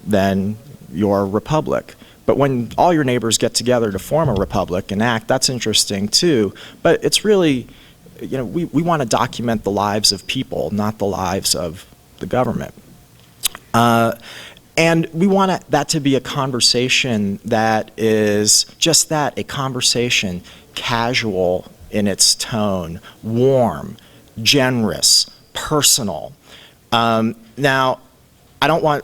than your republic. But when all your neighbors get together to form a republic and act, that's interesting too. But it's really, we want to document the lives of people, not the lives of the government. And we want that to be a conversation that is just that, a conversation, casual in its tone, warm, generous, personal. Now, I don't want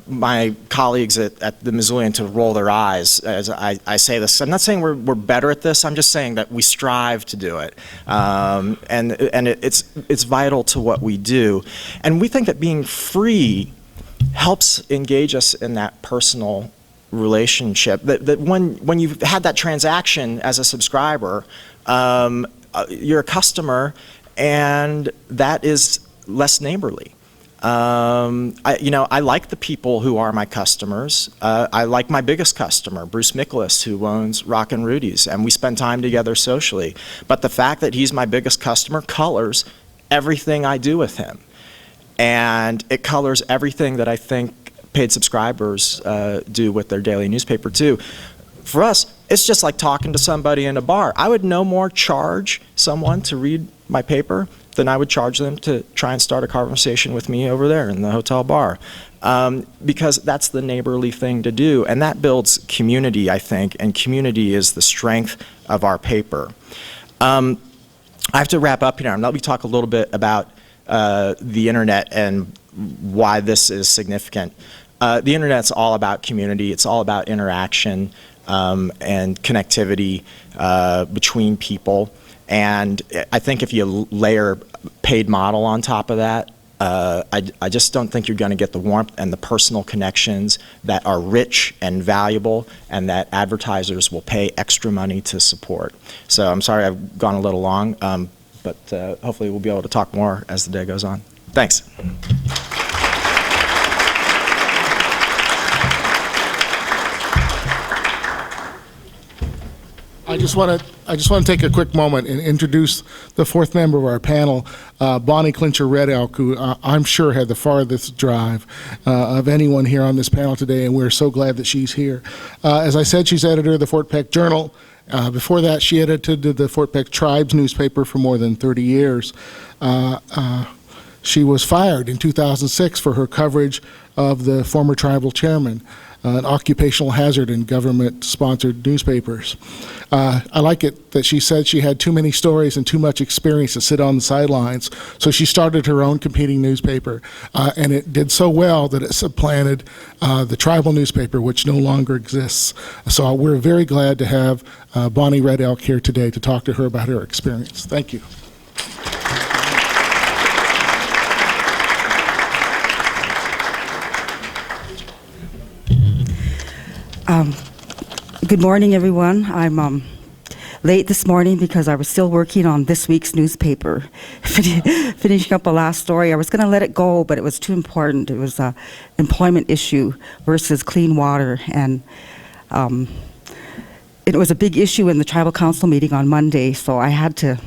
my colleagues at the Missoulian to roll their eyes as I say this. I'm not saying we're better at this. I'm just saying that we strive to do it, and it's vital to what we do. And we think that being free helps engage us in that personal relationship. That when you've had that transaction as a subscriber, you're a customer, and that is less neighborly. I like the people who are my customers. I like my biggest customer, Bruce Mikolas, who owns Rock and Rudy's, and we spend time together socially. But the fact that he's my biggest customer colors everything I do with him. And it colors everything that I think paid subscribers do with their daily newspaper too. For us, it's just like talking to somebody in a bar. I would no more charge someone to read my paper than I would charge them to try and start a conversation with me over there in the hotel bar. Because that's the neighborly thing to do, and that builds community, I think, and community is the strength of our paper. I have to wrap up here. Let me talk a little bit about the internet and why this is significant. The internet's all about community. It's all about interaction and connectivity between people. And I think if you layer paid model on top of that, I just don't think you're going to get the warmth and the personal connections that are rich and valuable and that advertisers will pay extra money to support. So I'm sorry I've gone a little long, but hopefully we'll be able to talk more as the day goes on. Thanks. I just want to take a quick moment and introduce the fourth member of our panel, Bonnie Clincher Red Elk, who I'm sure had the farthest drive of anyone here on this panel today, and we're so glad that she's here. As I said, she's editor of the Fort Peck Journal. Before that, she edited the Fort Peck Tribes newspaper for more than 30 years. She was fired in 2006 for her coverage of the former tribal chairman, an occupational hazard in government-sponsored newspapers. I like it that she said she had too many stories and too much experience to sit on the sidelines, so she started her own competing newspaper, and it did so well that it supplanted the tribal newspaper, which no longer exists. So we're very glad to have Bonnie Red Elk here today to talk to her about her experience. Thank you. Good morning, everyone. I'm late this morning because I was still working on this week's newspaper, finishing up a last story. I was going to let it go, but it was too important. It was an employment issue versus clean water, and it was a big issue in the tribal council meeting on Monday, so I had to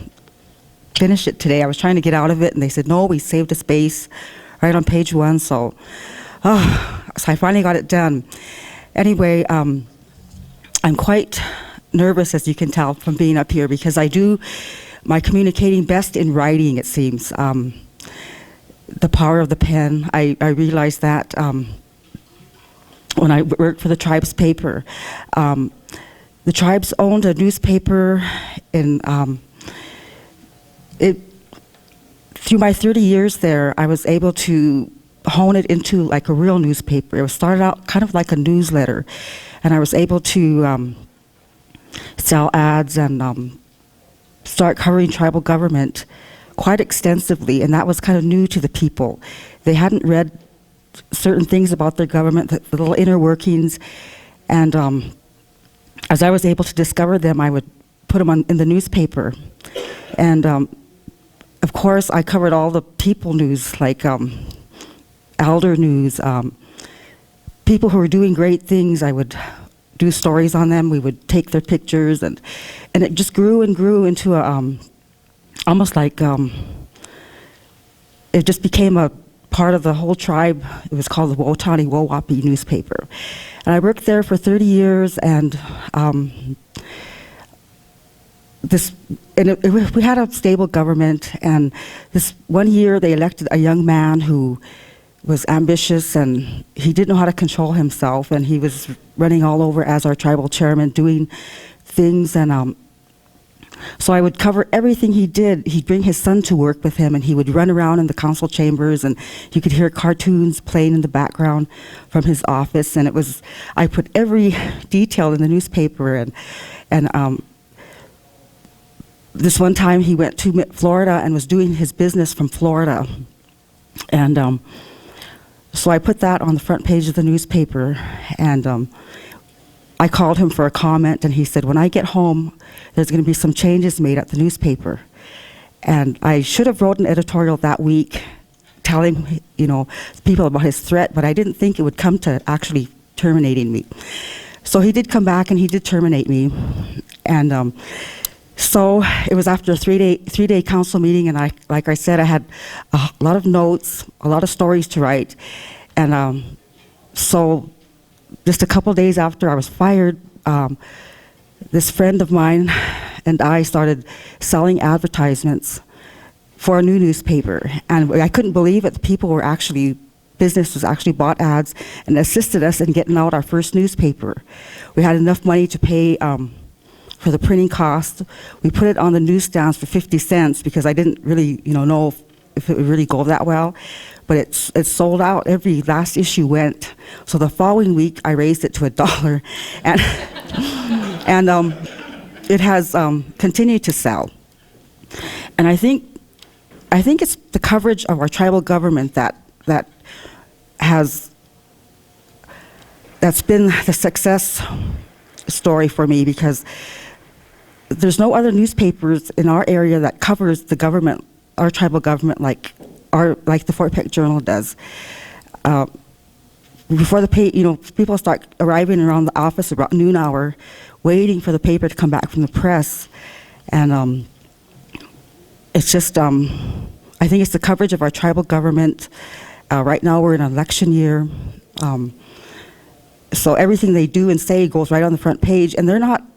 finish it today. I was trying to get out of it, and they said, no, we saved a space right on page 1, so I finally got it done. Anyway, I'm quite nervous, as you can tell from being up here, because I do my communicating best in writing, it seems. The power of the pen, I realized that when I worked for the tribe's paper. The tribes owned a newspaper in, through my 30 years there, I was able to hone it into like a real newspaper. It was started out kind of like a newsletter, and I was able to sell ads and start covering tribal government quite extensively, and that was kind of new to the people. They hadn't read certain things about their government, the little inner workings, and as I was able to discover them, I would put them in the newspaper. And of course, I covered all the people news, like elder news, people who were doing great things. I would do stories on them. We would take their pictures, and it just grew and grew into a almost like it just became a part of the whole tribe. It was called the Wotani Wowapi newspaper, and I worked there for 30 years. And we had a stable government. And this one year, they elected a young man who was ambitious, and he didn't know how to control himself, and he was running all over as our tribal chairman, doing things. And so I would cover everything he did. He'd bring his son to work with him, and he would run around in the council chambers, and you could hear cartoons playing in the background from his office. And I put every detail in the newspaper. And this one time he went to Florida and was doing his business from Florida. And so I put that on the front page of the newspaper, and I called him for a comment, and he said, when I get home, there's going to be some changes made at the newspaper. And I should have wrote an editorial that week telling, people about his threat, but I didn't think it would come to actually terminating me. So he did come back, and he did terminate me. And so it was after a three-day council meeting, and like I said, I had a lot of notes, a lot of stories to write. And so just a couple days after I was fired, this friend of mine and I started selling advertisements for a new newspaper. And I couldn't believe it. Businesses actually bought ads and assisted us in getting out our first newspaper. We had enough money to pay for the printing cost. We put it on the newsstands for 50 cents because I didn't really know if it would really go that well. But it sold out. Every last issue went. So the following week, I raised it to $1, and it has continued to sell. And I think it's the coverage of our tribal government that's been the success story for me, because there's no other newspapers in our area that covers the government, our tribal government, like the Fort Peck Journal does. Before people start arriving around the office about noon hour, waiting for the paper to come back from the press, and it's just, I think it's the coverage of our tribal government. Right now we're in an election year, so everything they do and say goes right on the front page, and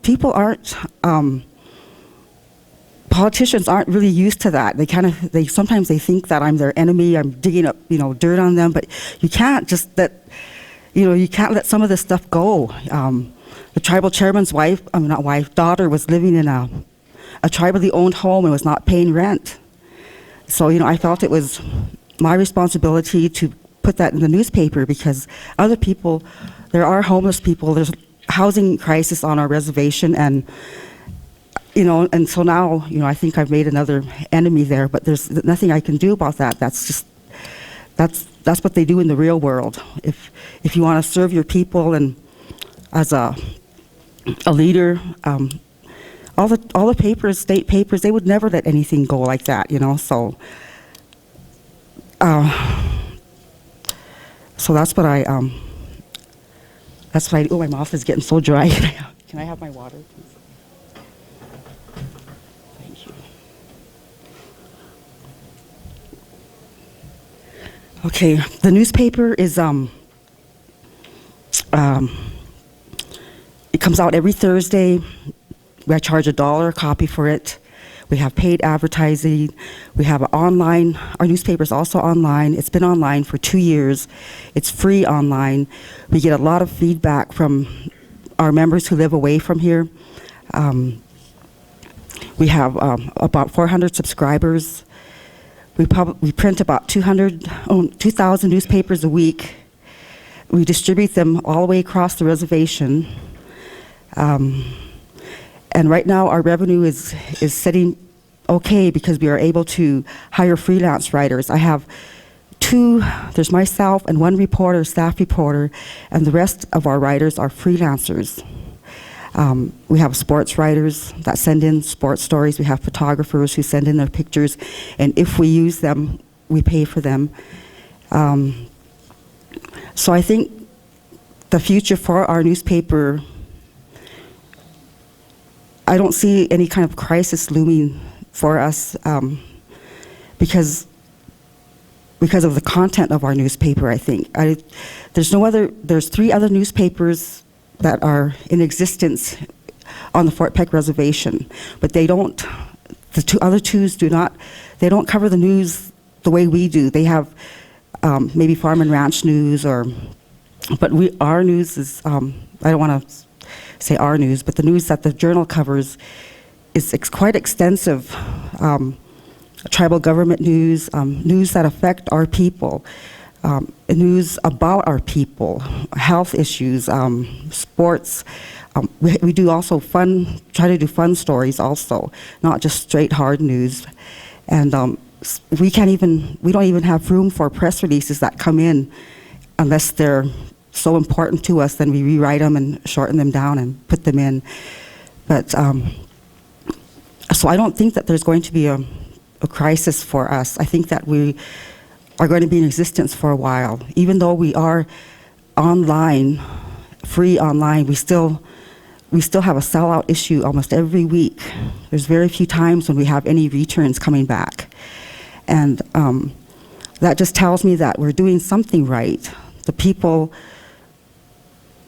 people aren't politicians aren't really used to that. They sometimes they think that I'm their enemy. I'm digging up, dirt on them. But you can't just you can't let some of this stuff go. The tribal chairman's daughter was living in a tribally owned home and was not paying rent. So, I felt it was my responsibility to put that in the newspaper because other people, there are homeless people, there's housing crisis on our reservation, and and so now, I think I've made another enemy there, but there's nothing I can do about that. That's what they do in the real world. If you want to serve your people and as a leader, all the papers, state papers, they would never let anything go like that, so that's what I oh, my mouth is getting so dry. Can I have my water, please? Thank you. Okay, the newspaper is it comes out every Thursday. I charge $1 a copy for it. We have paid advertising. We have online. Our newspaper is also online. It's been online for 2 years. It's free online. We get a lot of feedback from our members who live away from here. We have about 400 subscribers. We print about 2,000 newspapers a week. We distribute them all the way across the reservation. And right now our revenue is sitting okay because we are able to hire freelance writers. I have there's myself and one reporter, staff reporter, and the rest of our writers are freelancers. We have sports writers that send in sports stories. We have photographers who send in their pictures, and if we use them, we pay for them. So I think the future for our newspaper, I don't see any kind of crisis looming for us because of the content of our newspaper, I think. There's 3 other newspapers that are in existence on the Fort Peck Reservation, but the other twos they don't cover the news the way we do. They have maybe farm and ranch news but our news is, I don't want to say our news, but the news that the Journal covers is quite extensive. Tribal government news, news that affect our people, news about our people, health issues, sports. We do also try to do fun stories also, not just straight hard news. And we don't even have room for press releases that come in unless they're so important to us, then we rewrite them and shorten them down and put them in. But so I don't think that there's going to be a crisis for us. I think that we are going to be in existence for a while. Even though we are online, free online, we still have a sellout issue almost every week. There's very few times when we have any returns coming back. And that just tells me that we're doing something right. The people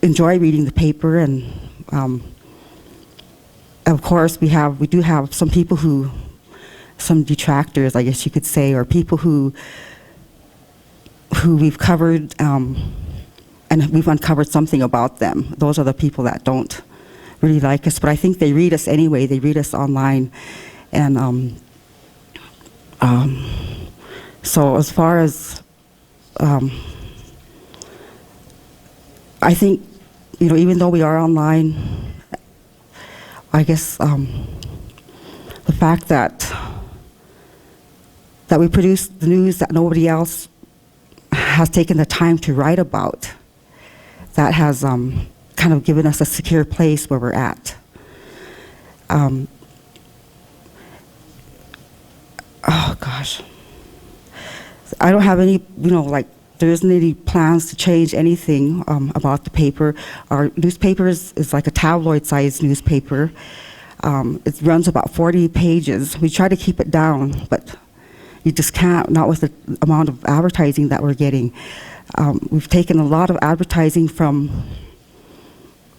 enjoy reading the paper, and of course we do have some people some detractors, I guess you could say, or people who we've covered and we've uncovered something about them. Those are the people that don't really like us, but I think they read us anyway. They read us online. And so as far as I think, even though we are online, I guess the fact that we produce the news that nobody else has taken the time to write about, that has kind of given us a secure place where we're at. Oh gosh. I don't have any, there isn't any plans to change anything about the paper. Our newspaper is like a tabloid-sized newspaper. It runs about 40 pages. We try to keep it down, but you just can't, not with the amount of advertising that we're getting. We've taken a lot of advertising from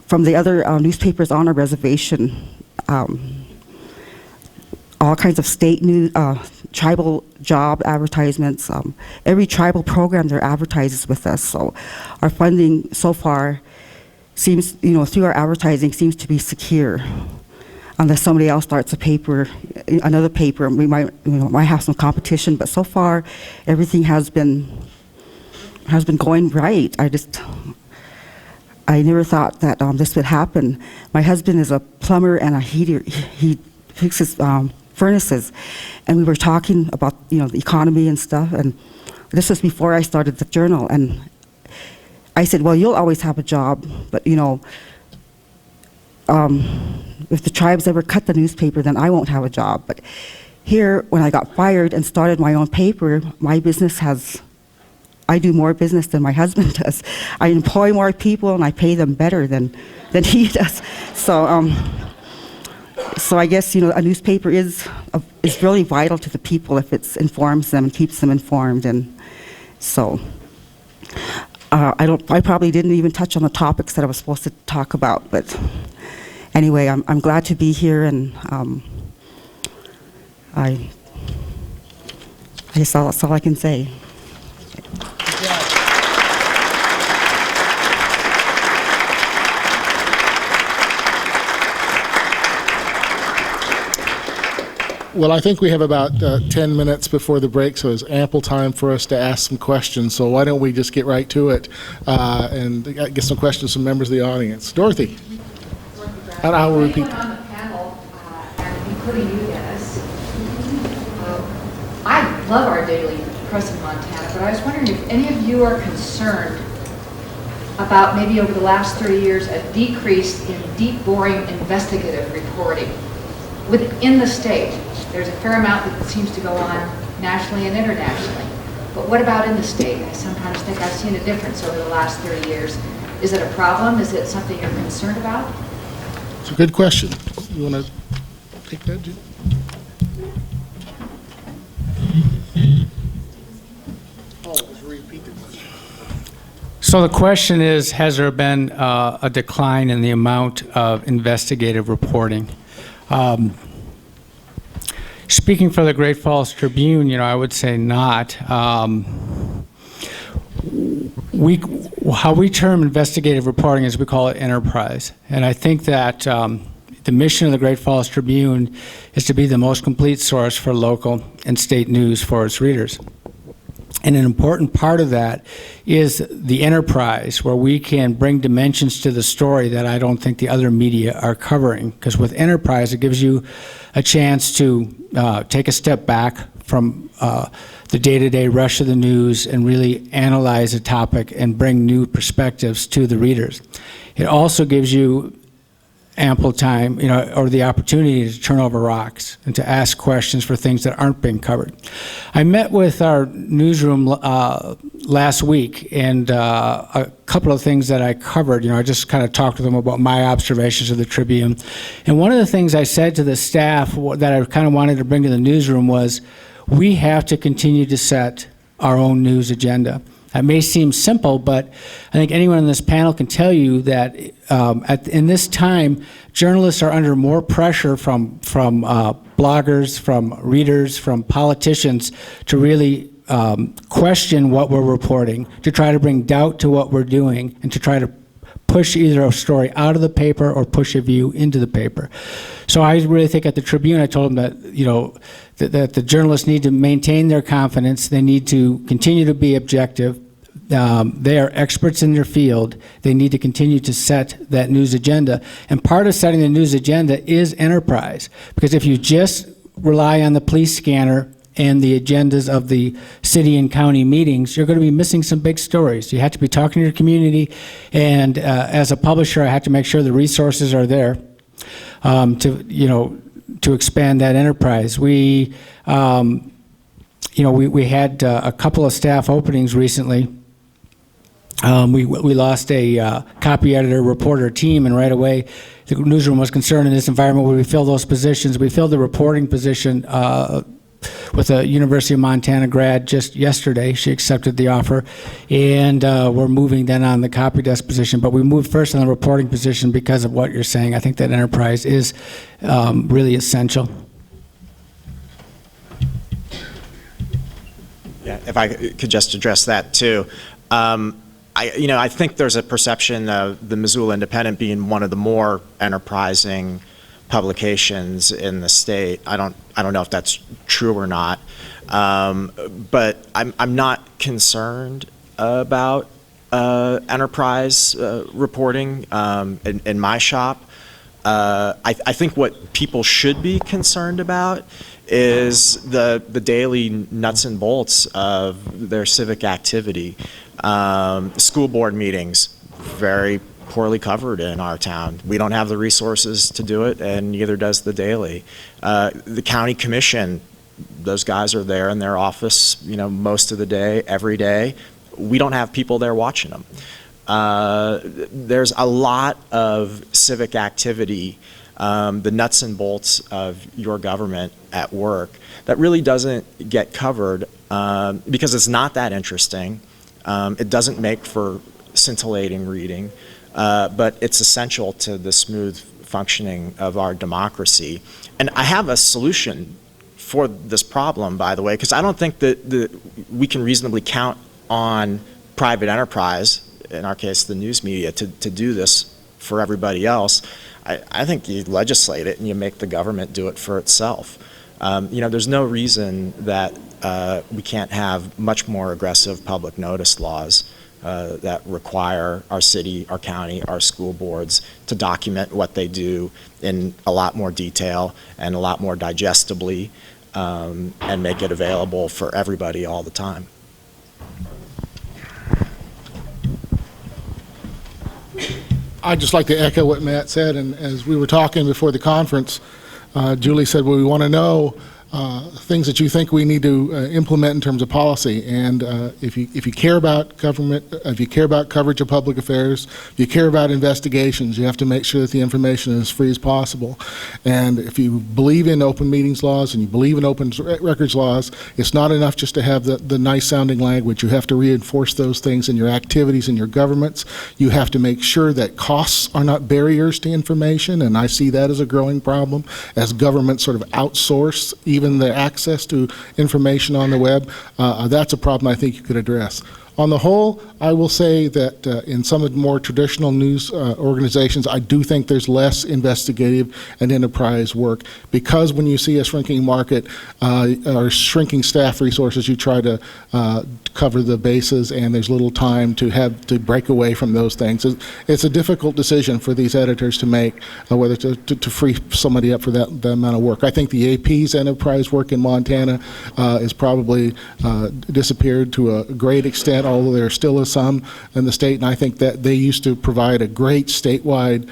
the other newspapers on our reservation. all kinds of state news, tribal job advertisements. Every tribal program there advertises with us. So our funding so far seems, through our advertising seems to be secure. Unless somebody else starts a paper, another paper, we might have some competition. But so far, everything has been going right. I never thought that this would happen. My husband is a plumber and a heater. He fixes furnaces, and we were talking about the economy and stuff. And this was before I started the Journal. And I said, "Well, you'll always have a job, but if the tribes ever cut the newspaper, then I won't have a job." But here, when I got fired and started my own paper, my business I do more business than my husband does. I employ more people and I pay them better than he does. So I guess a newspaper is really vital to the people if it informs them and keeps them informed. And so I probably didn't even touch on the topics that I was supposed to talk about, but anyway, I'm glad to be here, and I guess that's all I can say. Well, I think we have about 10 minutes before the break, so there's ample time for us to ask some questions. So why don't we just get right to it and get some questions from members of the audience. Dorothy. And I will repeat. Anyone on the panel, and including you, Dennis, I love our daily press in Montana, but I was wondering if any of you are concerned about maybe over the last 30 years a decrease in deep, boring investigative reporting within the state. There's a fair amount that seems to go on nationally and internationally. But what about in the state? I sometimes think I've seen a difference over the last 30 years. Is it a problem? Is it something you're concerned about? It's a good question. You want to take that, Jim? So the question is, has there been a decline in the amount of investigative reporting? Speaking for the Great Falls Tribune, I would say not. How we term investigative reporting is we call it enterprise. And I think that the mission of the Great Falls Tribune is to be the most complete source for local and state news for its readers. And an important part of that is the enterprise, where we can bring dimensions to the story that I don't think the other media are covering. Because with enterprise, it gives you a chance to take a step back from the day-to-day rush of the news and really analyze a topic and bring new perspectives to the readers. It also gives you ample time, or the opportunity to turn over rocks and to ask questions for things that aren't being covered. I met with our newsroom last week, and a couple of things that I covered, I just kind of talked to them about my observations of the Tribune. And one of the things I said to the staff that I kind of wanted to bring to the newsroom was, we have to continue to set our own news agenda. That may seem simple, but I think anyone on this panel can tell you that in this time, journalists are under more pressure from bloggers, from readers, from politicians to really question what we're reporting, to try to bring doubt to what we're doing, and to try to push either a story out of the paper or push a view into the paper. So I really think at the Tribune, I told them that, that the journalists need to maintain their confidence. They need to continue to be objective. They are experts in their field. They need to continue to set that news agenda. And part of setting the news agenda is enterprise. Because if you just rely on the police scanner and the agendas of the city and county meetings, you're going to be missing some big stories. You have to be talking to your community, and as a publisher, I have to make sure the resources are there to expand that enterprise. We had a couple of staff openings recently. We lost a copy editor, reporter team, and right away the newsroom was concerned in this environment where we fill those positions. We filled the reporting position with a University of Montana grad just yesterday. She accepted the offer, and we're moving then on the copy desk position. But we moved first on the reporting position because of what you're saying. I think that enterprise is really essential. Yeah, if I could just address that too. I think there's a perception of the Missoula Independent being one of the more enterprising publications in the state. I don't know if that's true or not, but I'm not concerned about enterprise reporting in my shop. I think what people should be concerned about is the daily nuts and bolts of their civic activity. School board meetings, very poorly covered in our town. We don't have the resources to do it, and neither does the Daily. The county commission, those guys are there in their office, most of the day, every day. We don't have people there watching them. There's a lot of civic activity, the nuts and bolts of your government at work, that really doesn't get covered because it's not that interesting. It doesn't make for scintillating reading, but it's essential to the smooth functioning of our democracy. And I have a solution for this problem, by the way, because I don't think that we can reasonably count on private enterprise, in our case the news media, to do this for everybody else. I think you legislate it and you make the government do it for itself. There's no reason that we can't have much more aggressive public notice laws that require our city, our county, our school boards to document what they do in a lot more detail and a lot more digestibly, and make it available for everybody all the time. I'd just like to echo what Matt said, and as we were talking before the conference, Julie said, well, we want to know things that you think we need to implement in terms of policy. And if you care about government, if you care about coverage of public affairs, if you care about investigations, you have to make sure that the information is as free as possible. And if you believe in open meetings laws and you believe in open records laws, it's not enough just to have the nice sounding language. You have to reinforce those things in your activities in your governments. You have to make sure that costs are not barriers to information, and I see that as a growing problem as governments sort of outsource even the access to information on the web. That's a problem I think you could address. On the whole, I will say that in some of the more traditional news organizations, I do think there's less investigative and enterprise work, because when you see a shrinking market or shrinking staff resources, you try to cover the bases, and there's little time to have to break away from those things. It's a difficult decision for these editors to make, whether to free somebody up for that amount of work. I think the AP's enterprise work in Montana is probably disappeared to a great extent, although there still is some in the state, and I think that they used to provide a great statewide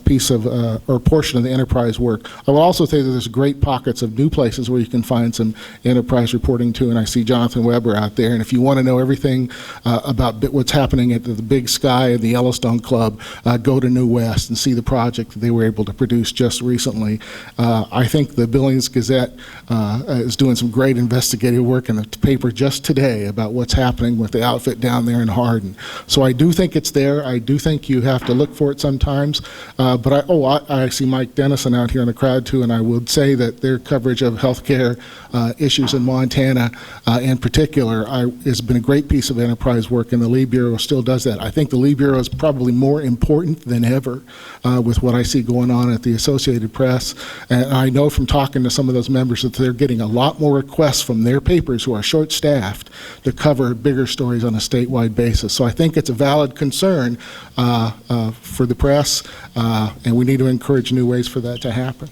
piece of, or portion of the enterprise work. I will also say that there's great pockets of new places where you can find some enterprise reporting too, and I see Jonathan Weber out there, and if you want to know everything about what's happening at the Big Sky and the Yellowstone Club, go to New West and see the project that they were able to produce just recently. I think the Billings Gazette is doing some great investigative work in the paper just today about what's happening with the outfit down there in Hardin. So I do think it's there. I do think you have to look for it sometimes. But I see Mike Dennison out here in the crowd too, and I would say that their coverage of healthcare issues in Montana in particular has been a great piece of enterprise work, and the Lee Bureau still does that. I think the Lee Bureau is probably more important than ever with what I see going on at the Associated Press. And I know from talking to some of those members that they're getting a lot more requests from their papers, who are short-staffed, to cover bigger stories on a statewide basis. So I think it's a valid concern for the press, and we need to encourage new ways for that to happen.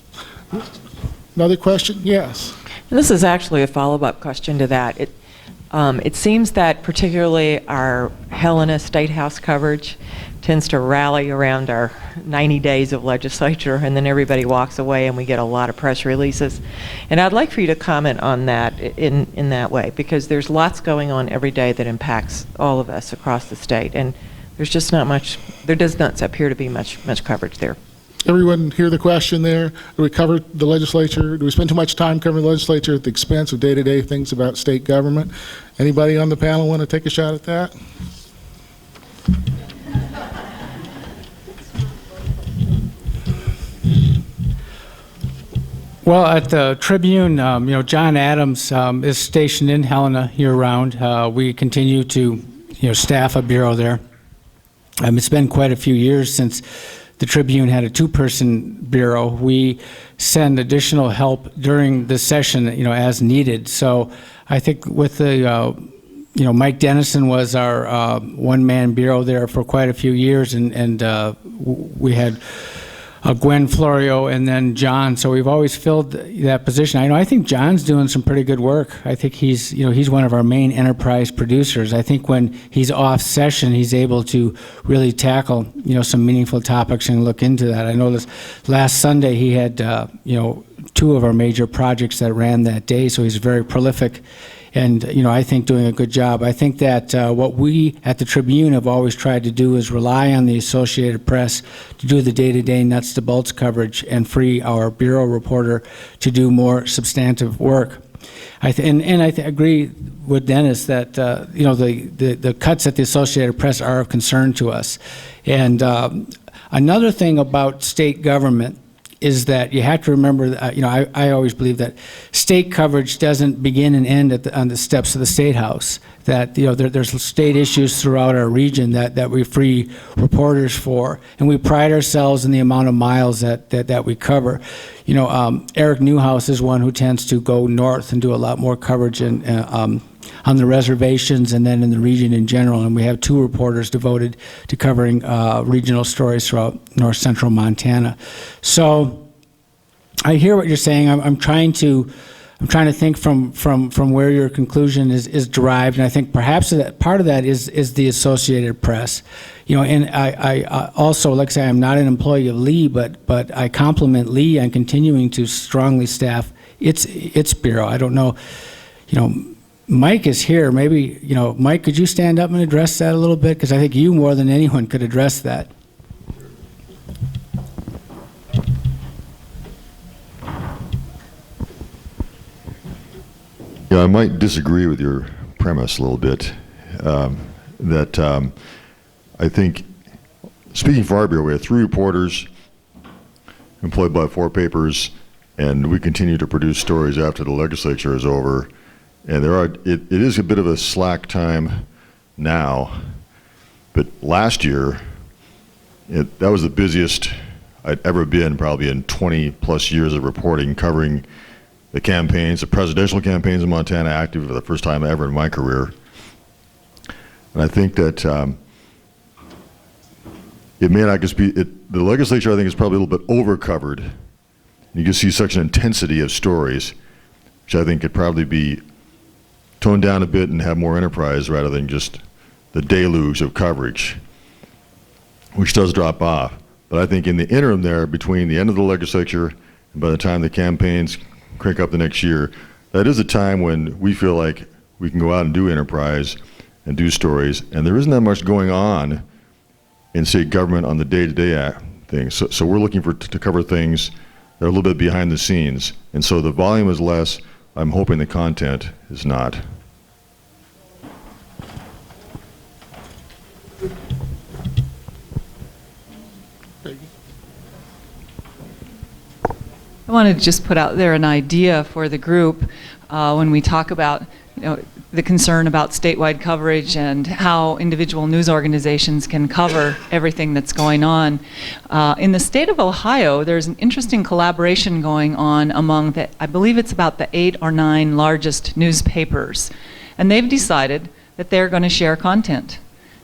Another question? Yes. This is actually a follow-up question to that. It seems that particularly our Helena State House coverage tends to rally around our 90 days of legislature, and then everybody walks away and we get a lot of press releases. And I'd like for you to comment on that in that way, because there's lots going on every day that impacts all of us across the state, and there's just not much, there does not appear to be much coverage there. Everyone hear the question there? Do we cover the legislature? Do we spend too much time covering the legislature at the expense of day-to-day things about state government? Anybody on the panel want to take a shot at that? Well, at the Tribune, John Adams is stationed in Helena year-round. We continue to, staff a bureau there. It's been quite a few years since the Tribune had a two-person bureau. We send additional help during the session, as needed. So I think with the, Mike Dennison was our one-man bureau there for quite a few years, and we had Gwen Florio and then John. So we've always filled that position. I think John's doing some pretty good work. I think he's one of our main enterprise producers. I think when he's off session, he's able to really tackle, some meaningful topics and look into that. I noticed last Sunday he had, two of our major projects that ran that day. So he's very prolific. And, I think doing a good job. I think that what we at the Tribune have always tried to do is rely on the Associated Press to do the day-to-day nuts to bolts coverage and free our bureau reporter to do more substantive work. I agree with Dennis that, the cuts at the Associated Press are of concern to us. And another thing about state government is that you have to remember, I always believe that state coverage doesn't begin and end on the steps of the State House. That, there's state issues throughout our region that we free reporters for, and we pride ourselves in the amount of miles that we cover. Eric Newhouse is one who tends to go north and do a lot more coverage on the reservations and then in the region in general, and we have two reporters devoted to covering regional stories throughout north central Montana. So I hear what you're saying. I'm trying to think from where your conclusion is derived, and I think perhaps that part of that is the Associated Press. And I also, like I say, I'm not an employee of Lee, but I compliment Lee on continuing to strongly staff its bureau. I don't know, Mike is here. Maybe, Mike, could you stand up and address that a little bit? Because I think you more than anyone could address that. Yeah, I might disagree with your premise a little bit. I think, speaking for our bureau, we have 3 reporters employed by 4 papers, and we continue to produce stories after the legislature is over. And it is a bit of a slack time now, but last year, that was the busiest I'd ever been, probably in 20 plus years of reporting, covering the campaigns, the presidential campaigns in Montana, active for the first time ever in my career. And I think that it may not just be, the legislature I think is probably a little bit over-covered. You can see such an intensity of stories, which I think could probably be toned down a bit and have more enterprise rather than just the deluge of coverage, which does drop off. But I think in the interim there, between the end of the legislature and by the time the campaigns crank up the next year, that is a time when we feel like we can go out and do enterprise and do stories, and there isn't that much going on in state government on the day-to-day things. So we're looking to cover things that are a little bit behind the scenes, and so the volume is less. I'm hoping the content is not. I wanted to just put out there an idea for the group when we talk about the concern about statewide coverage and how individual news organizations can cover everything that's going on. In the state of Ohio, there's an interesting collaboration going on among I believe it's about the 8 or 9 largest newspapers. And they've decided that they're going to share content.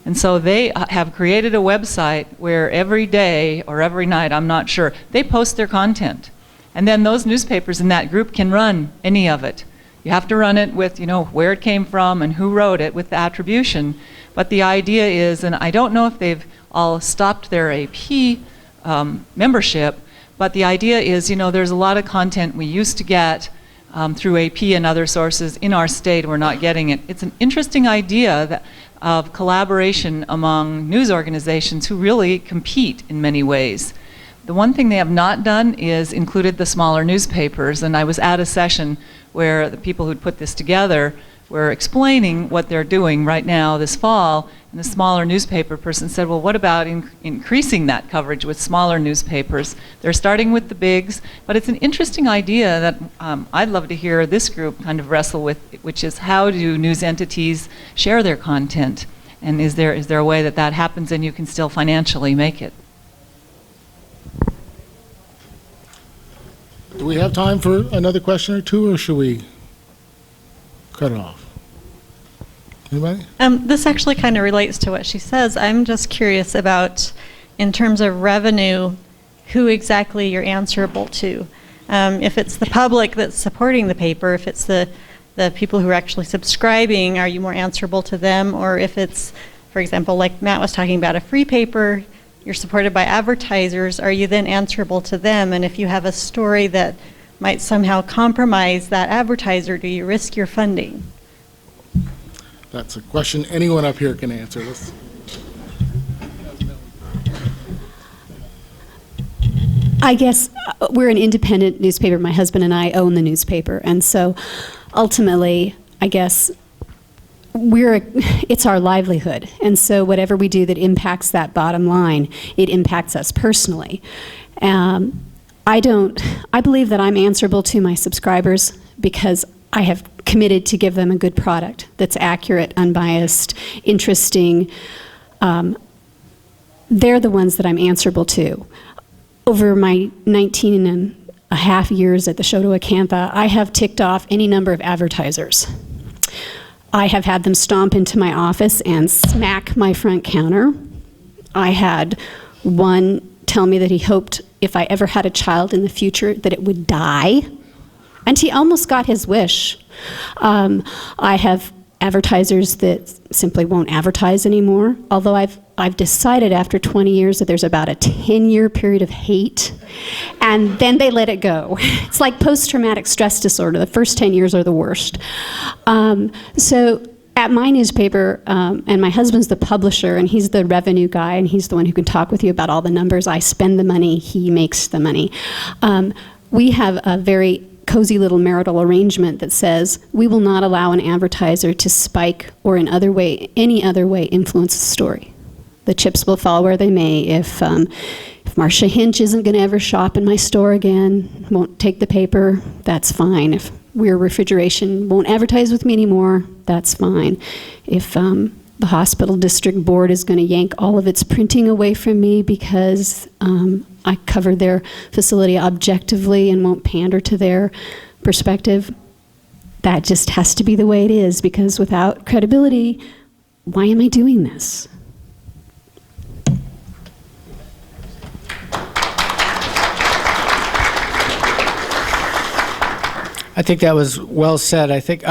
And so they have created a website where every day or every night, I'm not sure, they post their content. And then those newspapers in that group can run any of it. You have to run it with, where it came from and who wrote it with the attribution. But the idea is, and I don't know if they've all stopped their AP membership, but the idea is, there's a lot of content we used to get through AP and other sources in our state. We're not getting it. It's an interesting idea of collaboration among news organizations who really compete in many ways. The one thing they have not done is included the smaller newspapers, and I was at a session where the people who'd put this together were explaining what they're doing right now this fall, and the smaller newspaper person said, well, what about increasing that coverage with smaller newspapers? They're starting with the bigs, but it's an interesting idea that I'd love to hear this group kind of wrestle with, which is how do news entities share their content? And is there a way that that happens and you can still financially make it? Do we have time for another question or two, or should we cut it off? Anybody? This actually kind of relates to what she says. I'm just curious about, in terms of revenue, who exactly you're answerable to. If it's the public that's supporting the paper, if it's the people who are actually subscribing, are you more answerable to them? Or if it's, for example, like Matt was talking about, a free paper, you're supported by advertisers, are you then answerable to them? And if you have a story that might somehow compromise that advertiser, do you risk your funding? That's a question anyone up here can answer. I guess we're an independent newspaper. My husband and I own the newspaper, and so ultimately, I guess it's our livelihood, and so whatever we do that impacts that bottom line, it impacts us personally. I believe that I'm answerable to my subscribers because I have committed to give them a good product that's accurate, unbiased, interesting. They're the ones that I'm answerable to. Over my 19 and a half years at the Shoto Acantha, I have ticked off any number of advertisers. I have had them stomp into my office and smack my front counter. I had one tell me that he hoped if I ever had a child in the future that it would die. And he almost got his wish. I have advertisers that simply won't advertise anymore, although I've decided after 20 years that there's about a 10-year period of hate, and then they let it go. It's like post-traumatic stress disorder. The first 10 years are the worst. So at my newspaper, and my husband's the publisher, and he's the revenue guy, and he's the one who can talk with you about all the numbers. I spend the money, he makes the money. We have a very cozy little marital arrangement that says we will not allow an advertiser to spike or in any other way influence the story. The chips will fall where they may. If Marcia Hinch isn't going to ever shop in my store again, won't take the paper, that's fine. If Weir Refrigeration won't advertise with me anymore, that's fine. If the hospital district board is going to yank all of its printing away from me because I cover their facility objectively and won't pander to their perspective, that just has to be the way it is, because without credibility, why am I doing this? I think that was well said. I think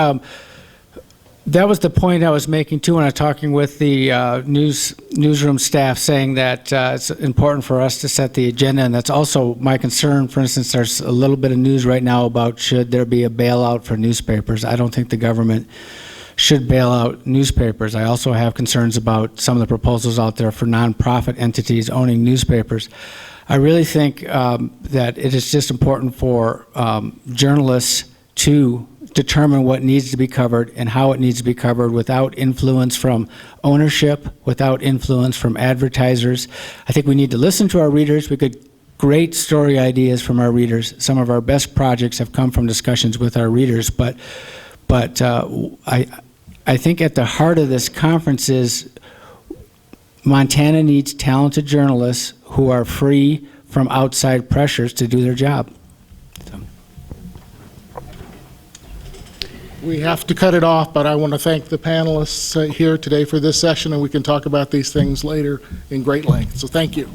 that was the point I was making too when I was talking with the newsroom staff, saying that it's important for us to set the agenda, and that's also my concern. For instance, there's a little bit of news right now about should there be a bailout for newspapers. I don't think the government should bail out newspapers. I also have concerns about some of the proposals out there for nonprofit entities owning newspapers. I really think that it is just important for journalists to determine what needs to be covered and how it needs to be covered without influence from ownership, without influence from advertisers. I think we need to listen to our readers. We get great story ideas from our readers. Some of our best projects have come from discussions with our readers, but I think at the heart of this conference is Montana needs talented journalists who are free from outside pressures to do their job. We have to cut it off, but I want to thank the panelists here today for this session, and we can talk about these things later in great length. So thank you.